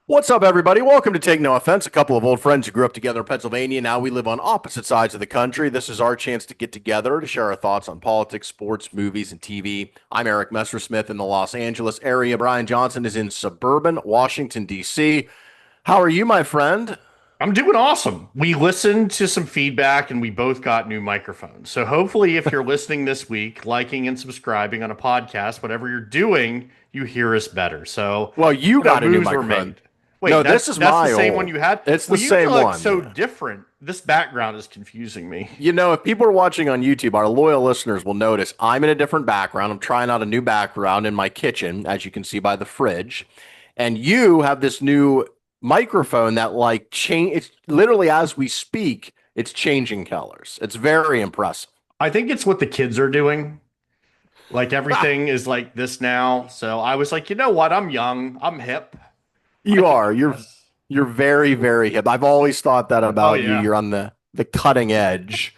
What's up, everybody? Welcome to Take No Offense. A couple of old friends who grew up together in Pennsylvania. Now we live on opposite sides of the country. This is our chance to get together to share our thoughts on politics, sports, movies, and TV. I'm Eric Messersmith in the Los Angeles area. Brian Johnson is in suburban Washington, D.C. How are you, my friend? I'm doing awesome. We listened to some feedback and we both got new microphones. So hopefully, if you're listening this week, liking and subscribing on a podcast, whatever you're doing, you hear us better. So, Well, you got a new moves were microphone. made. Wait, No, that's this is that's the my same one old. you had? It's the Well, you same look one. so Yeah. different. This background is confusing me. If people are watching on YouTube, our loyal listeners will notice I'm in a different background. I'm trying out a new background in my kitchen, as you can see by the fridge. And you have this new microphone that like change. It's literally as we speak, it's changing colors. It's very impressive. I think it's what the kids are doing. Like everything is like this now. So I was like, you know what? I'm young. I'm hip. I You can are. do You're this. you're very, very hip. I've always thought that Oh about you. yeah. You're on the cutting edge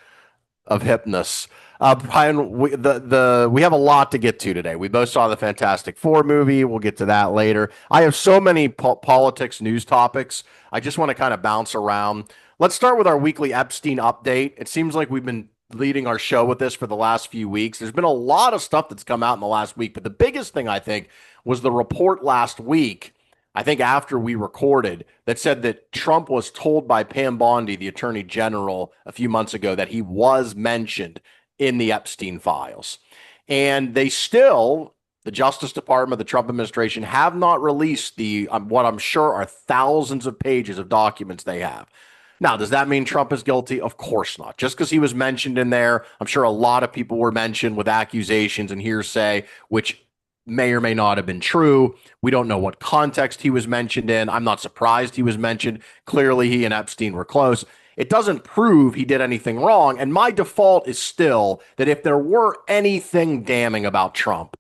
of hipness. Brian, we have a lot to get to today. We both saw the Fantastic Four movie. We'll get to that later. I have so many politics news topics. I just want to kind of bounce around. Let's start with our weekly Epstein update. It seems like we've been leading our show with this for the last few weeks. There's been a lot of stuff that's come out in the last week, but the biggest thing I think was the report last week. I think after we recorded, that said that Trump was told by Pam Bondi, the attorney general, a few months ago that he was mentioned in the Epstein files. And they still, the Justice Department, the Trump administration, have not released the what I'm sure are thousands of pages of documents they have. Now, does that mean Trump is guilty? Of course not. Just because he was mentioned in there, I'm sure a lot of people were mentioned with accusations and hearsay, which may or may not have been true. We don't know what context he was mentioned in. I'm not surprised he was mentioned. Clearly, he and Epstein were close. It doesn't prove he did anything wrong. And my default is still that if there were anything damning about Trump,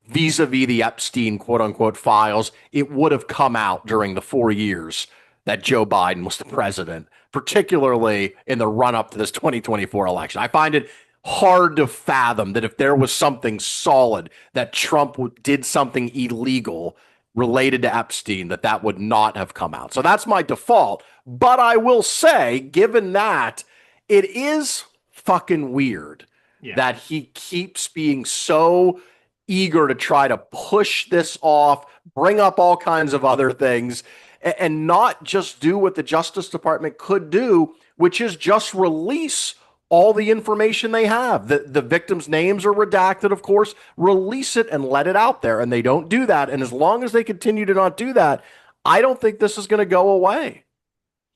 vis-a-vis the Epstein quote unquote files, it would have come out during the 4 years that Joe Biden was the president, particularly in the run up to this 2024 election. I find it hard to fathom that if there was something solid that Trump did something illegal related to Epstein, that would not have come out. So that's my default. But I will say, given that, it is fucking weird Yeah. that he keeps being so eager to try to push this off, bring up all kinds of other things, and not just do what the Justice Department could do, which is just release all the information they have. The victims' names are redacted, of course. Release it and let it out there. And they don't do that. And as long as they continue to not do that, I don't think this is going to go away.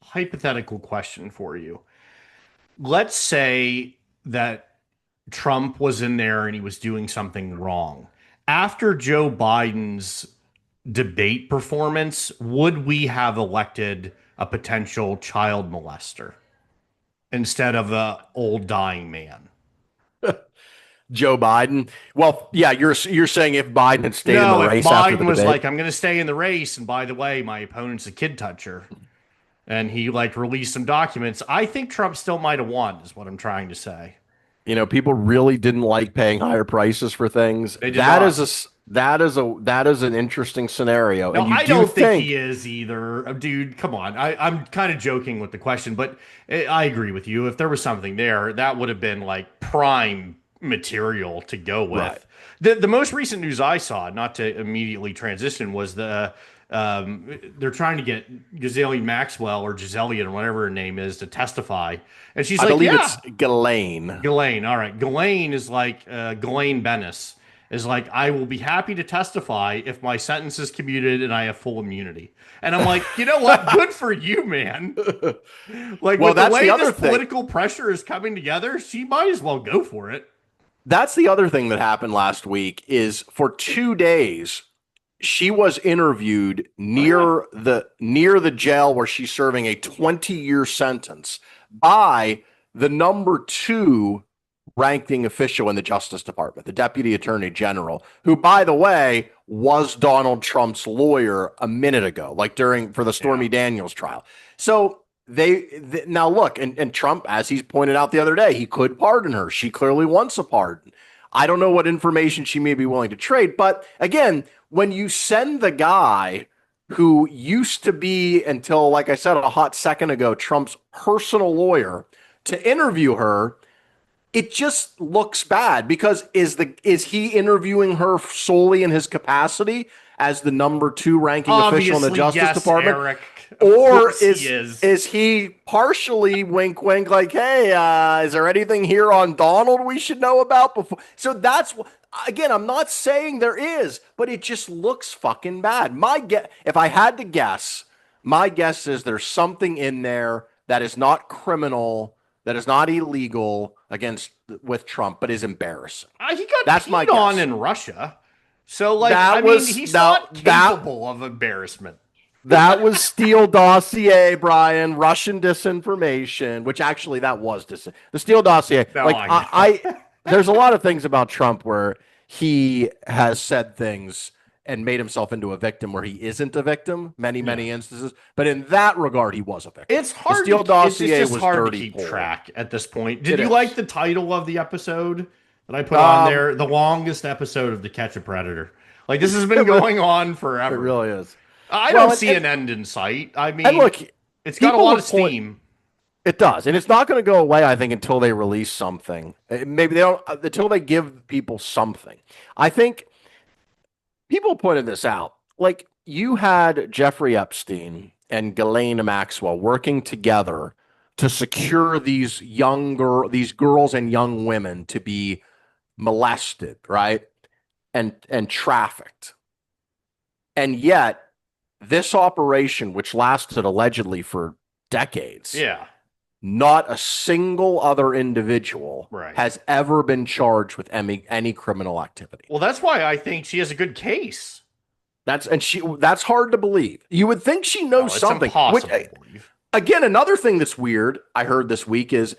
Hypothetical question for you. Let's say that Trump was in there and he was doing something wrong. After Joe Biden's debate performance, would we have elected a potential child molester instead of a old dying man? Joe Biden. Well, yeah, you're saying if Biden had stayed in the No, if race after Biden the was debate. like, I'm going to stay in the race, and by the way, my opponent's a kid toucher, and he like released some documents, I think Trump still might have won, is what I'm trying to say. People really didn't like paying higher prices for things. They did not. That is an interesting scenario. No, And you I do don't think think he is either. Dude, come on. I'm kind of joking with the question, but I agree with you. If there was something there, that would have been like prime material to go right. with. The most recent news I saw, not to immediately transition, was they're trying to get Ghislaine Maxwell or Giselian or whatever her name is to testify. And she's I like, believe yeah, it's Ghislaine. Ghislaine. All right. Ghislaine is like Ghislaine Bennis is like, I will be happy to testify if my sentence is commuted and I have full immunity. And I'm like, you know what? Good for you, man. Like Well, with the that's way the this other thing. political pressure is coming together, she might as well go for it. That's the other thing that happened last week is for 2 days she was interviewed Oh yeah. near the jail where she's serving a 20-year sentence by the number two ranking official in the Justice Department, the Deputy Attorney General, who, by the way, was Donald Trump's lawyer a minute ago, like during for the Yeah. Stormy Daniels trial. So now look, and Trump, as he's pointed out the other day, he could pardon her. She clearly wants a pardon. I don't know what information she may be willing to trade, but again, when you send the guy who used to be, until, like I said a hot second ago, Trump's personal lawyer, to interview her, it just looks bad because is he interviewing her solely in his capacity as the number two ranking official in the Obviously, Justice yes, Department? Eric. Of Or course he is. is he partially wink wink like, hey, is there anything here on Donald we should know about before? So that's again, I'm not saying there is, but it just looks fucking bad. My guess, if I had to guess, my guess is there's something in there that is not criminal, that is not illegal against with Trump, but is embarrassing. He got That's my peed on guess. in Russia. So, like, That I mean, was he's now not capable of embarrassment. that was Steele dossier, Brian. Russian disinformation, which actually that was the Steele dossier. No, Like I know. there's a lot of things about Trump where he has said things and made himself into a victim where he isn't a victim. Many Yeah. instances, but in that regard, he was a victim. It's hard. Steele It's dossier just was hard to dirty keep porn. track at this point. Did It you is. like the title of the episode that I put on Um, there? The longest episode of To Catch a Predator. Like, this has been going on It forever. really is. I Well, don't see an end in sight. I And mean, look, it's got a people lot have of steam. It does, and it's not going to go away, I think, until they release something. Maybe they don't until they give people something. I think people pointed this out. Like, you had Jeffrey Epstein and Ghislaine Maxwell working together to secure these girls and young women to be molested, right? And trafficked. And yet, this operation, which lasted allegedly for decades, Yeah. not a single other individual Right. has ever been charged with any criminal activity. Well, that's why I think she has a good case. That's hard to believe. You would think she No, knows it's something. impossible Which, to believe. again, another thing that's weird I heard this week is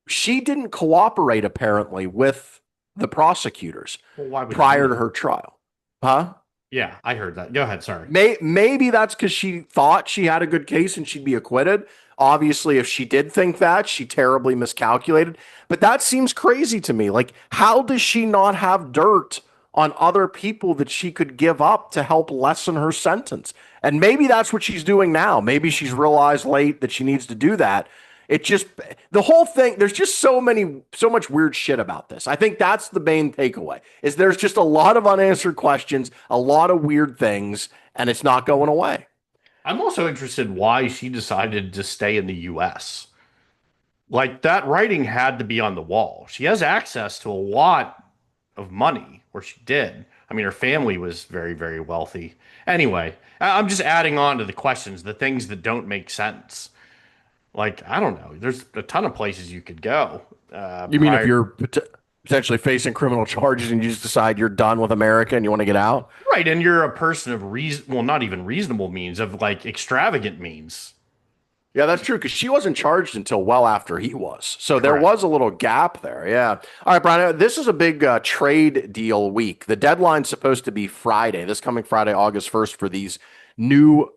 she didn't cooperate apparently with the prosecutors Well, why would prior you? to her trial. Huh? Yeah, I heard that. Go ahead. Sorry. Maybe that's because she thought she had a good case and she'd be acquitted. Obviously, if she did think that, she terribly miscalculated. But that seems crazy to me. Like, how does she not have dirt on other people that she could give up to help lessen her sentence? And maybe that's what she's doing now. Maybe she's realized late that she needs to do that. It just, the whole thing, there's just so much weird shit about this. I think that's the main takeaway, is there's just a lot of unanswered questions, a lot of weird things, and it's not going away. I'm also interested why she decided to stay in the US. Like, that writing had to be on the wall. She has access to a lot of money, or she did. I mean, her family was very, very wealthy. Anyway, I'm just adding on to the questions, the things that don't make sense. Like, I don't know. There's a ton of places you could go. You mean if prior- you're potentially facing criminal charges and you just decide you're done with America and you want to get out? right, and you're a person of reason, well, not even reasonable means, of like extravagant means. Yeah, that's true because she wasn't charged until well after he was. So there Correct. was a little gap there. Yeah. All right, Brian, this is a big trade deal week. The deadline's supposed to be Friday, this coming Friday, August 1st, for these new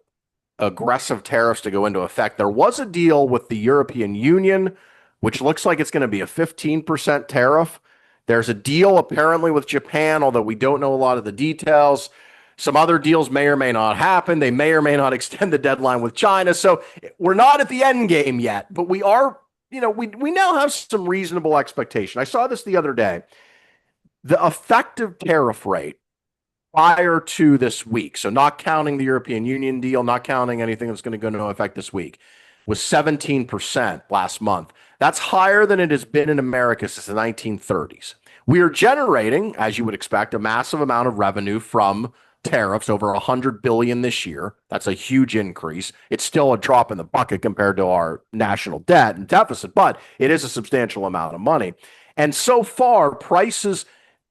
aggressive tariffs to go into effect. There was a deal with the European Union, which looks like it's going to be a 15% tariff. There's a deal apparently with Japan, although we don't know a lot of the details. Some other deals may or may not happen. They may or may not extend the deadline with China. So we're not at the end game yet, but we are, we now have some reasonable expectation. I saw this the other day. The effective tariff rate prior to this week, so not counting the European Union deal, not counting anything that's going to go into effect this week, was 17% last month. That's higher than it has been in America since the 1930s. We are generating, as you would expect, a massive amount of revenue from tariffs, over 100 billion this year. That's a huge increase. It's still a drop in the bucket compared to our national debt and deficit, but it is a substantial amount of money. And so far, prices,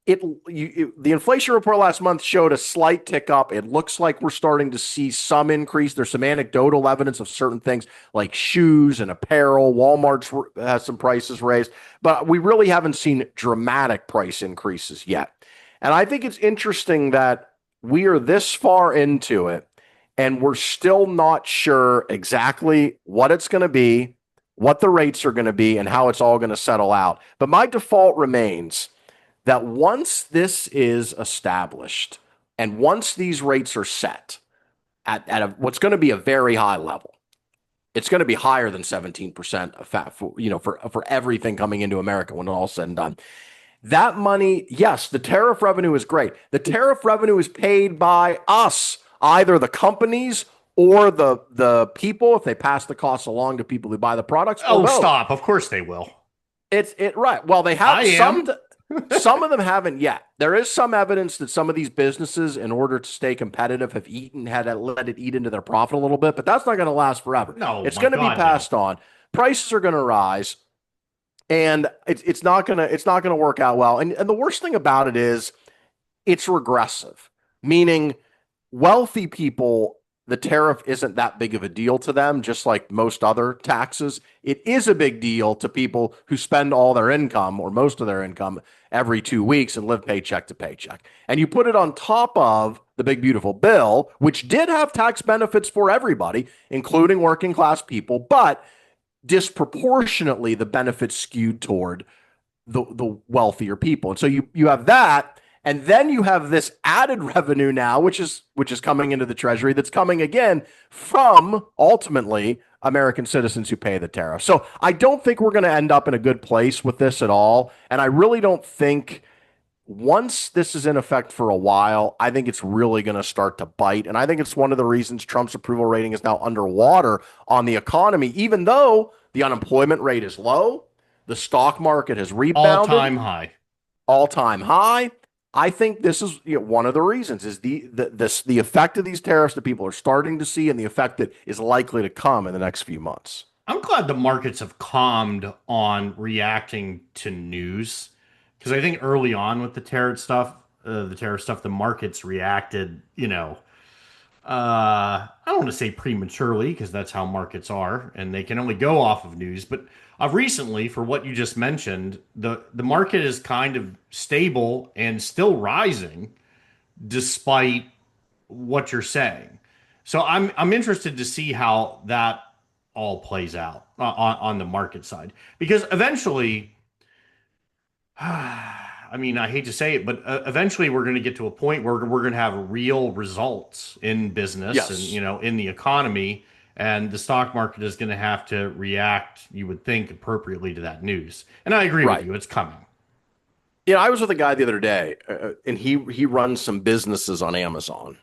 the inflation report last month showed a slight tick up. It looks like we're starting to see some increase. There's some anecdotal evidence of certain things like shoes and apparel. Walmart has some prices raised, but we really haven't seen dramatic price increases yet. And I think it's interesting that we are this far into it and we're still not sure exactly what it's going to be, what the rates are going to be, and how it's all going to settle out. But my default remains that once this is established and once these rates are set, at what's going to be a very high level. It's going to be higher than 17% of fat for, for everything coming into America when it's all said and done. That money, yes, the tariff revenue is great. The tariff revenue is paid by us, either the companies or the people, if they pass the costs along to people who buy the products, or Oh, both. stop. Of course they will. It's it right. Well, they I have am. some of them haven't yet. There is some evidence that some of these businesses, in order to stay competitive, have had let it eat into their profit a little bit, but that's not going to last forever. No, It's my going to be God, no. passed on. Prices are going to rise, and it's not gonna work out well. And the worst thing about it is it's regressive, meaning wealthy people, the tariff isn't that big of a deal to them, just like most other taxes. It is a big deal to people who spend all their income or most of their income every 2 weeks and live paycheck to paycheck. And you put it on top of the big, beautiful bill, which did have tax benefits for everybody, including working class people, but disproportionately the benefits skewed toward the wealthier people. And so you have that, and then you have this added revenue now, which is coming into the treasury, that's coming again from ultimately American citizens who pay the tariff. So I don't think we're going to end up in a good place with this at all. And I really don't think once this is in effect for a while, I think it's really going to start to bite. And I think it's one of the reasons Trump's approval rating is now underwater on the economy, even though the unemployment rate is low, the stock market has All rebounded, time high. all time high. I think this is one of the reasons is the effect of these tariffs that people are starting to see, and the effect that is likely to come in the next few months. I'm glad the markets have calmed on reacting to news because I think early on with the tariff stuff, the markets reacted, I don't want to say prematurely because that's how markets are and they can only go off of news. But recently, for what you just mentioned, the market is kind of stable and still rising despite what you're saying. So I'm interested to see how that all plays out on the market side because eventually, I mean, I hate to say it, but eventually we're going to get to a point where we're going to have real results in business and Yes. in the economy, and the stock market is going to have to react, you would think, appropriately to that news. And I agree with Right. you; it's coming. I was with a guy the other day, and he runs some businesses on Amazon,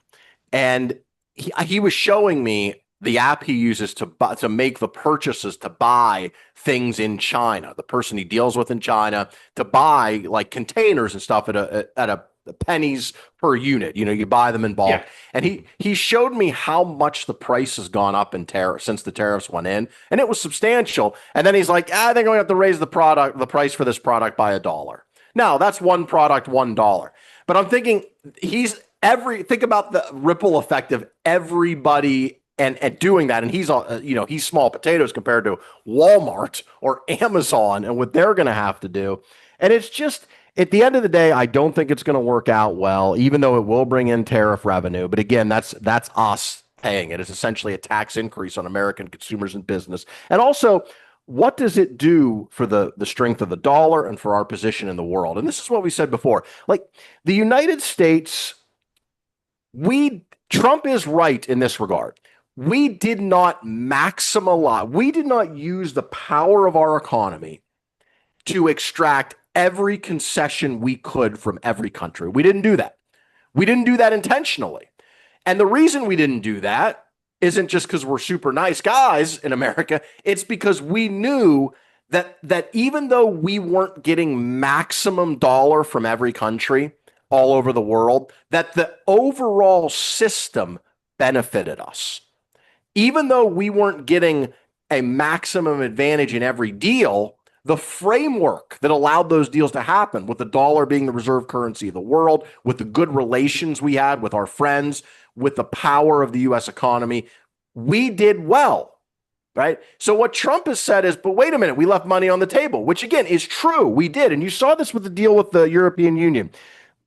and he was showing me the app he uses to make the purchases to buy things in China. The person he deals with in China to buy like containers and stuff at a pennies per unit. You buy them in Yeah, bulk, and he showed me how much the price has gone up in tariffs since the tariffs went in, and it was substantial. And then he's like, "I think I'm going to have to raise the price for this product by $1." Now that's one product, $1. But I'm thinking think about the ripple effect of everybody and doing that. And he's small potatoes compared to Walmart or Amazon and what they're going to have to do. And it's just at the end of the day, I don't think it's going to work out well, even though it will bring in tariff revenue. But again, that's us paying it. It's essentially a tax increase on American consumers and business. And also, what does it do for the strength of the dollar and for our position in the world? And this is what we said before. Like the United States, we Trump is right in this regard. We did not maximize, we did not use the power of our economy to extract every concession we could from every country. We didn't do that. We didn't do that intentionally. And the reason we didn't do that isn't just because we're super nice guys in America. It's because we knew that even though we weren't getting maximum dollar from every country all over the world, that the overall system benefited us. Even though we weren't getting a maximum advantage in every deal, the framework that allowed those deals to happen, with the dollar being the reserve currency of the world, with the good relations we had with our friends, with the power of the US economy, we did well, right? So what Trump has said is, but wait a minute, we left money on the table, which again is true. We did. And you saw this with the deal with the European Union.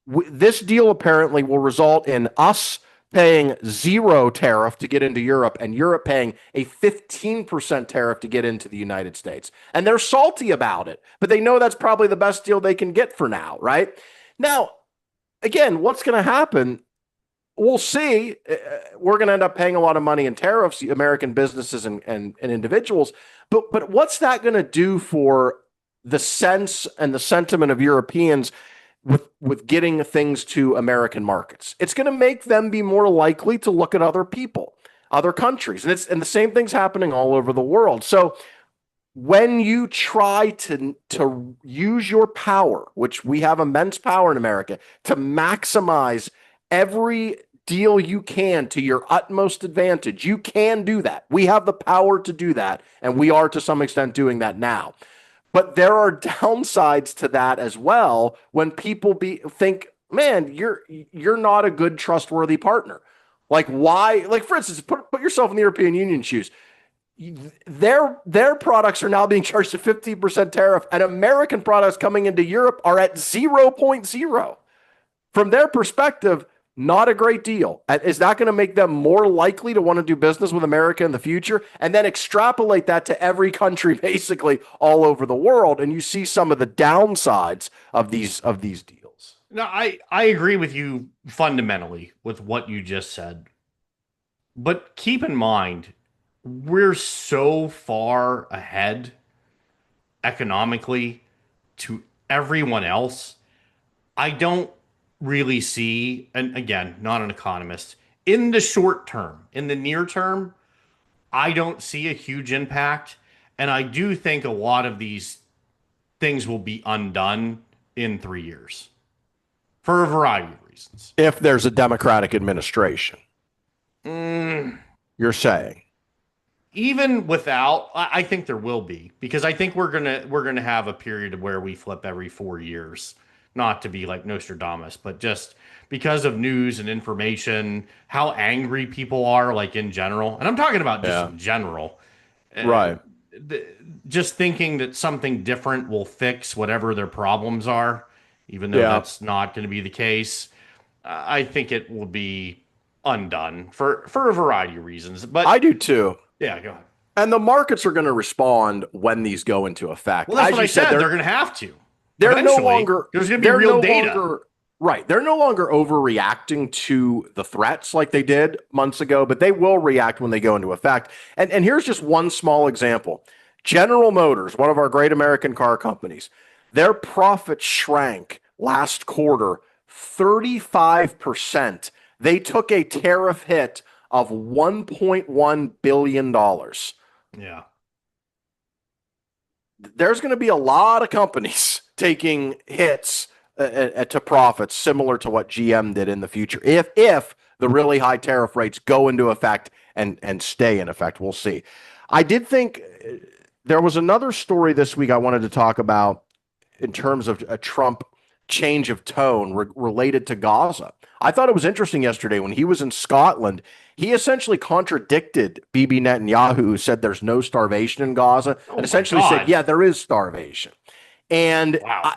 This deal apparently will result in us paying zero tariff to get into Europe and Europe paying a 15% tariff to get into the United States. And they're salty about it, but they know that's probably the best deal they can get for now, right? Now, again, what's going to happen? we'll see. We're going to end up paying a lot of money in tariffs, American businesses and individuals. But what's that going to do for the sense and the sentiment of Europeans with getting things to American markets? It's going to make them be more likely to look at other people, other countries, and the same thing's happening all over the world. So when you try to use your power, which we have immense power in America, to maximize every deal you can to your utmost advantage, you can do that. We have the power to do that, and we are to some extent doing that now. But there are downsides to that as well when people think, man, you're not a good, trustworthy partner. Like why? Like for instance, put yourself in the European Union shoes. Their products are now being charged a 15% tariff, and American products coming into Europe are at 0.0. From their perspective, not a great deal. Is that going to make them more likely to want to do business with America in the future? And then extrapolate that to every country basically all over the world, and you see some of the downsides of these deals. No, I agree with you fundamentally with what you just said. But keep in mind, we're so far ahead economically to everyone else. I don't really see, and again, not an economist, in the short term, in the near term, I don't see a huge impact. And I do think a lot of these things will be undone in 3 years for a variety of reasons. If there's a Democratic administration, you're saying. Even without, I think there will be, because I think we're gonna have a period where we flip every 4 years, not to be like Nostradamus, but just because of news and information, how angry people are, like in general, and I'm talking about just in general, Right? Just thinking that something different will fix whatever their problems are, even though that's not going to be the case. I think it will be undone for a variety of reasons. But I do too. yeah, go ahead. And the markets are going to respond when these go into effect. Well, that's As what you I said. they're They're going to have to. they're no Eventually, longer there's going to be they're real no data. longer right. They're no longer overreacting to the threats like they did months ago, but they will react when they go into effect. And here's just one small example. General Motors, one of our great American car companies, their profit shrank last quarter 35%. They took a tariff hit of $1.1 billion. Yeah. There's going to be a lot of companies taking hits to profits similar to what GM did in the future. If the really high tariff rates go into effect and stay in effect, we'll see. I did think there was another story this week I wanted to talk about in terms of a Trump change of tone related to Gaza. I thought it was interesting yesterday when he was in Scotland. He essentially contradicted Bibi Netanyahu, who said there's no starvation in Gaza, and essentially said, yeah, there is starvation. And wow.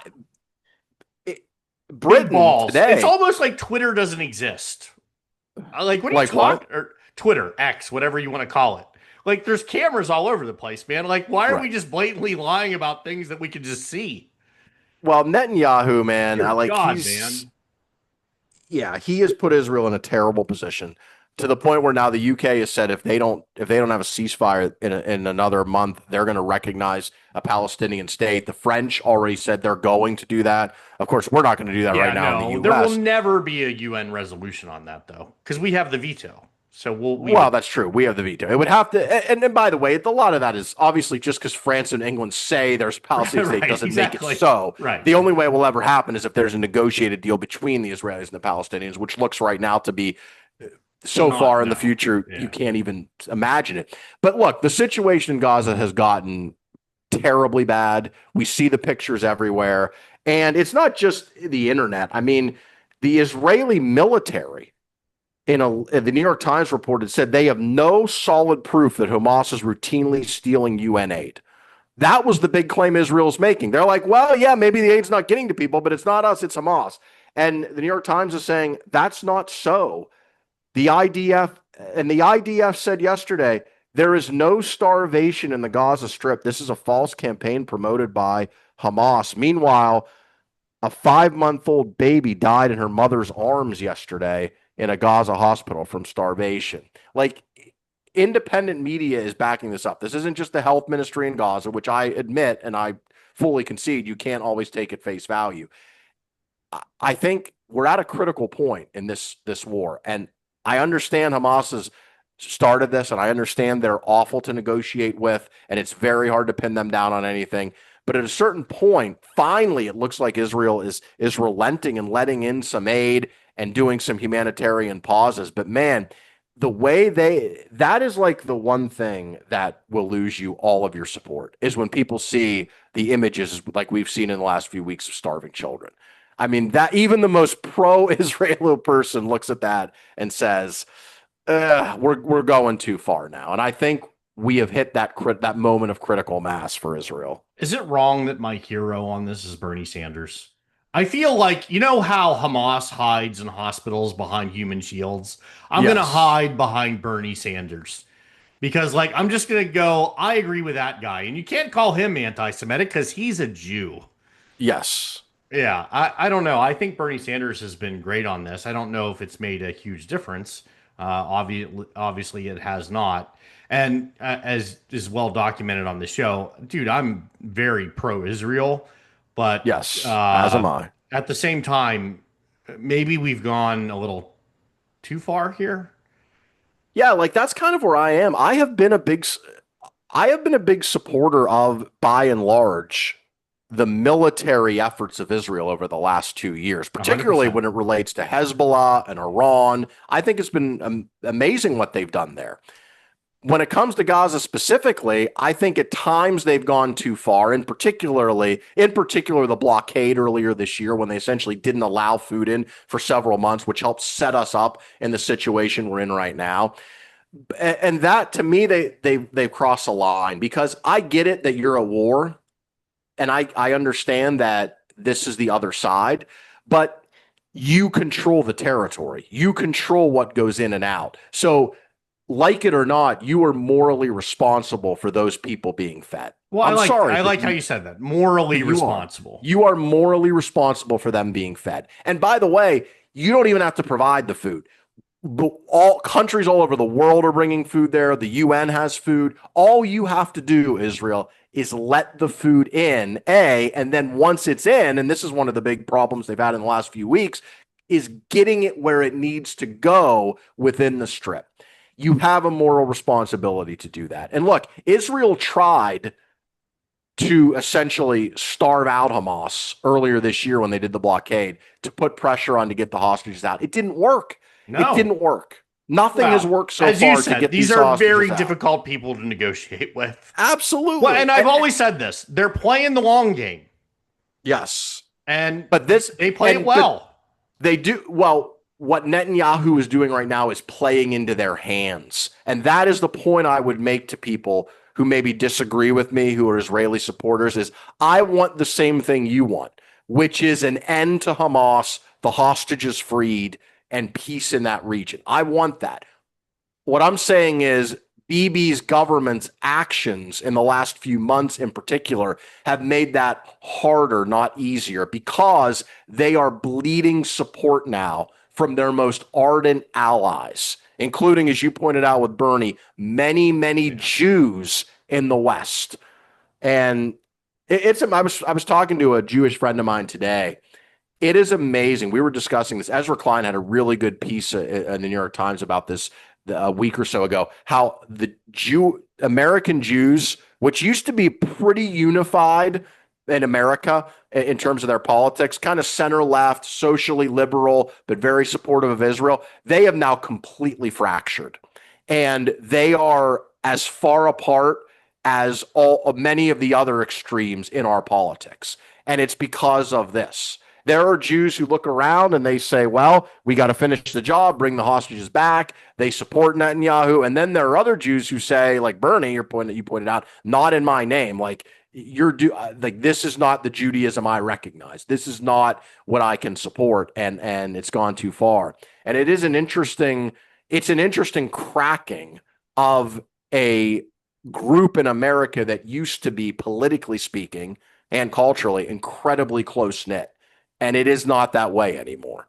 Britain today, it's almost like Twitter doesn't exist. Like what are you talking? Or Twitter, X, whatever you want to call it. Like there's cameras all over the place, man. Like why are we just blatantly lying about things that we can just see? Well, Netanyahu, man, man. Yeah, he has put Israel in a terrible position to the point where now the UK has said if they don't have a ceasefire in another month, they're going to recognize a Palestinian state. The French already said they're going to do that. Of course, we're not going to do that right now in the US. There will never be a UN resolution on that, though, because we have the veto. So well, that's true. We have the veto. It would have to, and by the way, a lot of that is obviously just because France and England say there's a Palestinian state doesn't make it so. Right. The only way it will ever happen is if there's a negotiated deal between the Israelis and the Palestinians, which looks right now to be so far in the future, you can't even imagine it. But look, the situation in Gaza has gotten terribly bad. We see the pictures everywhere. And it's not just the internet. I mean, the Israeli military, the New York Times reported, said they have no solid proof that Hamas is routinely stealing UN aid. That was the big claim Israel's making. They're like, well, yeah, maybe the aid's not getting to people, but it's not us, it's Hamas. And the New York Times is saying that's not so. The IDF said yesterday, there is no starvation in the Gaza Strip. This is a false campaign promoted by Hamas. Meanwhile, a 5-month-old baby died in her mother's arms yesterday in a Gaza hospital from starvation. Like, independent media is backing this up. This isn't just the health ministry in Gaza, which I admit and I fully concede you can't always take at face value. I think we're at a critical point in this war, and I understand Hamas has started this, and I understand they're awful to negotiate with, and it's very hard to pin them down on anything. But at a certain point, finally, it looks like Israel is relenting and letting in some aid and doing some humanitarian pauses. But man, the way that is like the one thing that will lose you all of your support is when people see the images like we've seen in the last few weeks of starving children. I mean, that even the most pro-Israel person looks at that and says, we're going too far now. And I think we have hit that moment of critical mass for Israel. Is it wrong that my hero on this is Bernie Sanders? I feel like, you know how Hamas hides in hospitals behind human shields? I'm going to Yes. hide behind Bernie Sanders because, like, I'm just going to go, I agree with that guy. And you can't call him anti Semitic because he's a Jew. Yes. Yeah, I don't know. I think Bernie Sanders has been great on this. I don't know if it's made a huge difference. Obviously, it has not. And as is well documented on the show, dude, I'm very pro-Israel, but Yes. As am I. at the same time, maybe we've gone a little too far here. Yeah, like that's kind of where I am. I have been a big supporter of, by and large, the military efforts of Israel over the last 2 years, particularly 100%. when it relates to Hezbollah and Iran. I think it's been amazing what they've done there. When it comes to Gaza specifically, I think at times they've gone too far, and in particular, the blockade earlier this year when they essentially didn't allow food in for several months, which helped set us up in the situation we're in right now. And that to me, they've crossed a line because I get it that you're at war, and I understand that this is the other side, but you control the territory. You control what goes in and out. So, like it or not, you are morally responsible for those people being fed. Well, I'm sorry. I but like how you said that. Morally you are. responsible. You are morally responsible for them being fed. And by the way, you don't even have to provide the food. All countries all over the world are bringing food there. The UN has food. All you have to do, Israel, is let the food in, and then once it's in, and this is one of the big problems they've had in the last few weeks, is getting it where it needs to go within the strip. You have a moral responsibility to do that. And look, Israel tried to essentially starve out Hamas earlier this year when they did the blockade to put pressure on to get the hostages out. It didn't work. No. It didn't work. Nothing has worked so as far you said, to get these these are very out. difficult people to negotiate with. Absolutely. Well, and I've always said this: they're playing the long game. Yes, and but they play it well. They do well. What Netanyahu is doing right now is playing into their hands, and that is the point I would make to people who maybe disagree with me, who are Israeli supporters. Is I want the same thing you want, which is an end to Hamas, the hostages freed, and peace in that region. I want that. What I'm saying is Bibi's government's actions in the last few months in particular have made that harder, not easier, because they are bleeding support now from their most ardent allies, including, as you pointed out with Bernie, many Jews in the West. And I was talking to a Jewish friend of mine today. It is amazing. We were discussing this. Ezra Klein had a really good piece in the New York Times about this a week or so ago, how the American Jews, which used to be pretty unified in America in terms of their politics, kind of center left, socially liberal, but very supportive of Israel, they have now completely fractured. And they are as far apart as many of the other extremes in our politics. And it's because of this. There are Jews who look around and they say, well, we got to finish the job, bring the hostages back. They support Netanyahu. And then there are other Jews who say, like Bernie, you pointed out, not in my name. Like this is not the Judaism I recognize. This is not what I can support. And it's gone too far. And it's an interesting cracking of a group in America that used to be, politically speaking and culturally, incredibly close knit. And it is not that way anymore.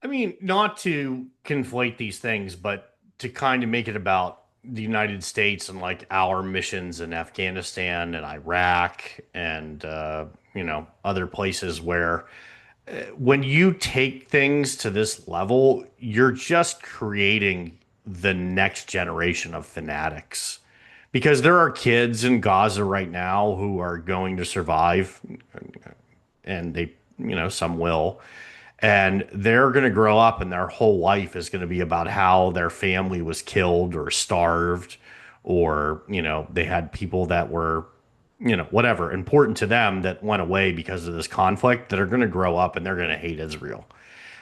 I mean, not to conflate these things, but to kind of make it about the United States and like our missions in Afghanistan and Iraq and other places where when you take things to this level, you're just creating the next generation of fanatics. Because there are kids in Gaza right now who are going to survive, and some will, and they're going to grow up and their whole life is going to be about how their family was killed or starved, or they had people that were whatever important to them that went away because of this conflict, that are going to grow up and they're going to hate Israel.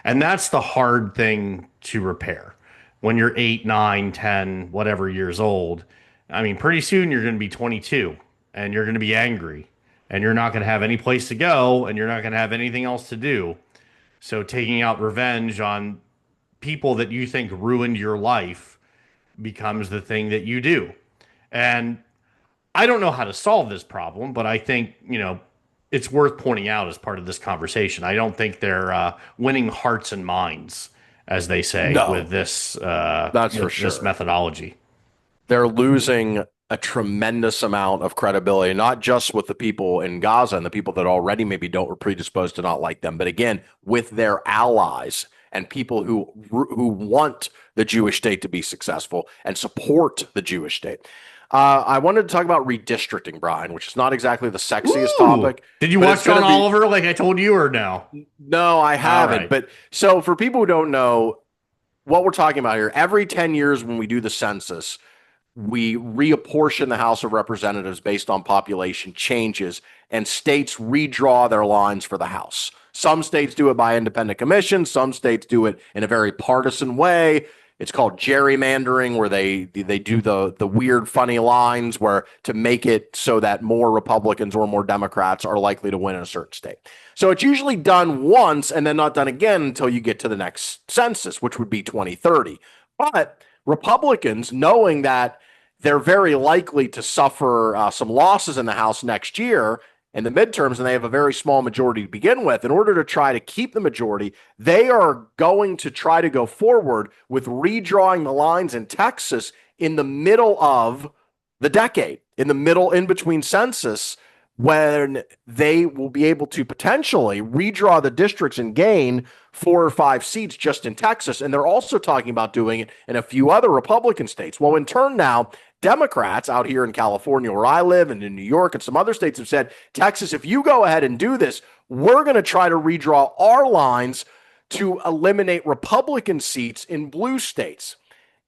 And that's the hard thing to repair when you're 8, 9, 10, whatever years old. I mean, pretty soon you're going to be 22 and you're going to be angry and you're not going to have any place to go and you're not going to have anything else to do. So taking out revenge on people that you think ruined your life becomes the thing that you do. And I don't know how to solve this problem, but I think, it's worth pointing out as part of this conversation. I don't think they're winning hearts and minds, as they say, No, with this that's for this sure. methodology. They're losing a tremendous amount of credibility, not just with the people in Gaza and the people that already maybe don't were predisposed to not like them, but again, with their allies and people who want the Jewish state to be successful and support the Jewish state. I wanted to talk about redistricting, Brian, which is not exactly the sexiest Ooh, topic, did you but watch it's going John to be. Oliver like I told you, or no? No, I All haven't. right. But so for people who don't know what we're talking about here, every 10 years when we do the census, we reapportion the House of Representatives based on population changes, and states redraw their lines for the House. Some states do it by independent commission. Some states do it in a very partisan way. It's called gerrymandering, where they do the weird, funny lines where to make it so that more Republicans or more Democrats are likely to win in a certain state. So it's usually done once and then not done again until you get to the next census, which would be 2030. But Republicans, knowing that they're very likely to suffer some losses in the House next year in the midterms, and they have a very small majority to begin with. In order to try to keep the majority, they are going to try to go forward with redrawing the lines in Texas in the middle of the decade, in the middle, in between census, when they will be able to potentially redraw the districts and gain 4 or 5 seats just in Texas. And they're also talking about doing it in a few other Republican states. Well, in turn, now Democrats out here in California, where I live, and in New York and some other states have said, Texas, if you go ahead and do this, we're going to try to redraw our lines to eliminate Republican seats in blue states.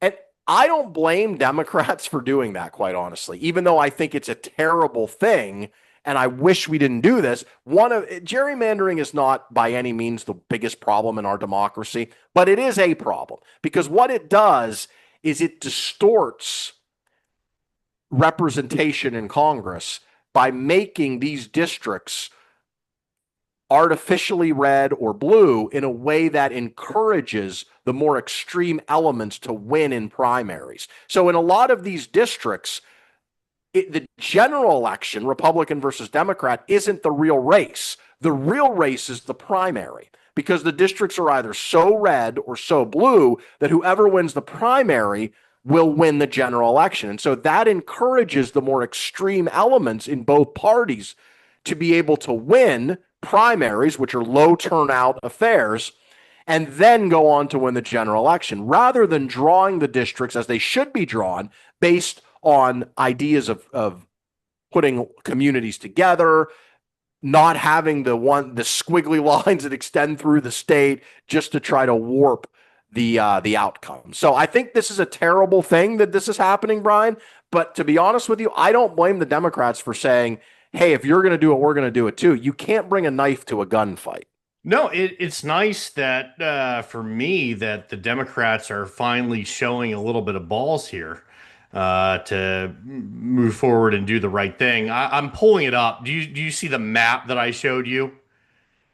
And I don't blame Democrats for doing that, quite honestly, even though I think it's a terrible thing. And I wish we didn't do this. Gerrymandering is not by any means the biggest problem in our democracy, but it is a problem because what it does is it distorts representation in Congress by making these districts artificially red or blue in a way that encourages the more extreme elements to win in primaries. So in a lot of these districts, the general election, Republican versus Democrat, isn't the real race. The real race is the primary because the districts are either so red or so blue that whoever wins the primary will win the general election. And so that encourages the more extreme elements in both parties to be able to win primaries, which are low turnout affairs, and then go on to win the general election, rather than drawing the districts as they should be drawn based on ideas of putting communities together, not having the squiggly lines that extend through the state just to try to warp the outcome. So I think this is a terrible thing that this is happening, Brian. But to be honest with you, I don't blame the Democrats for saying, hey, if you're going to do it, we're going to do it too. You can't bring a knife to a gunfight. No, it's nice that for me that the Democrats are finally showing a little bit of balls here to move forward and do the right thing. I'm pulling it up. Do you see the map that I showed you?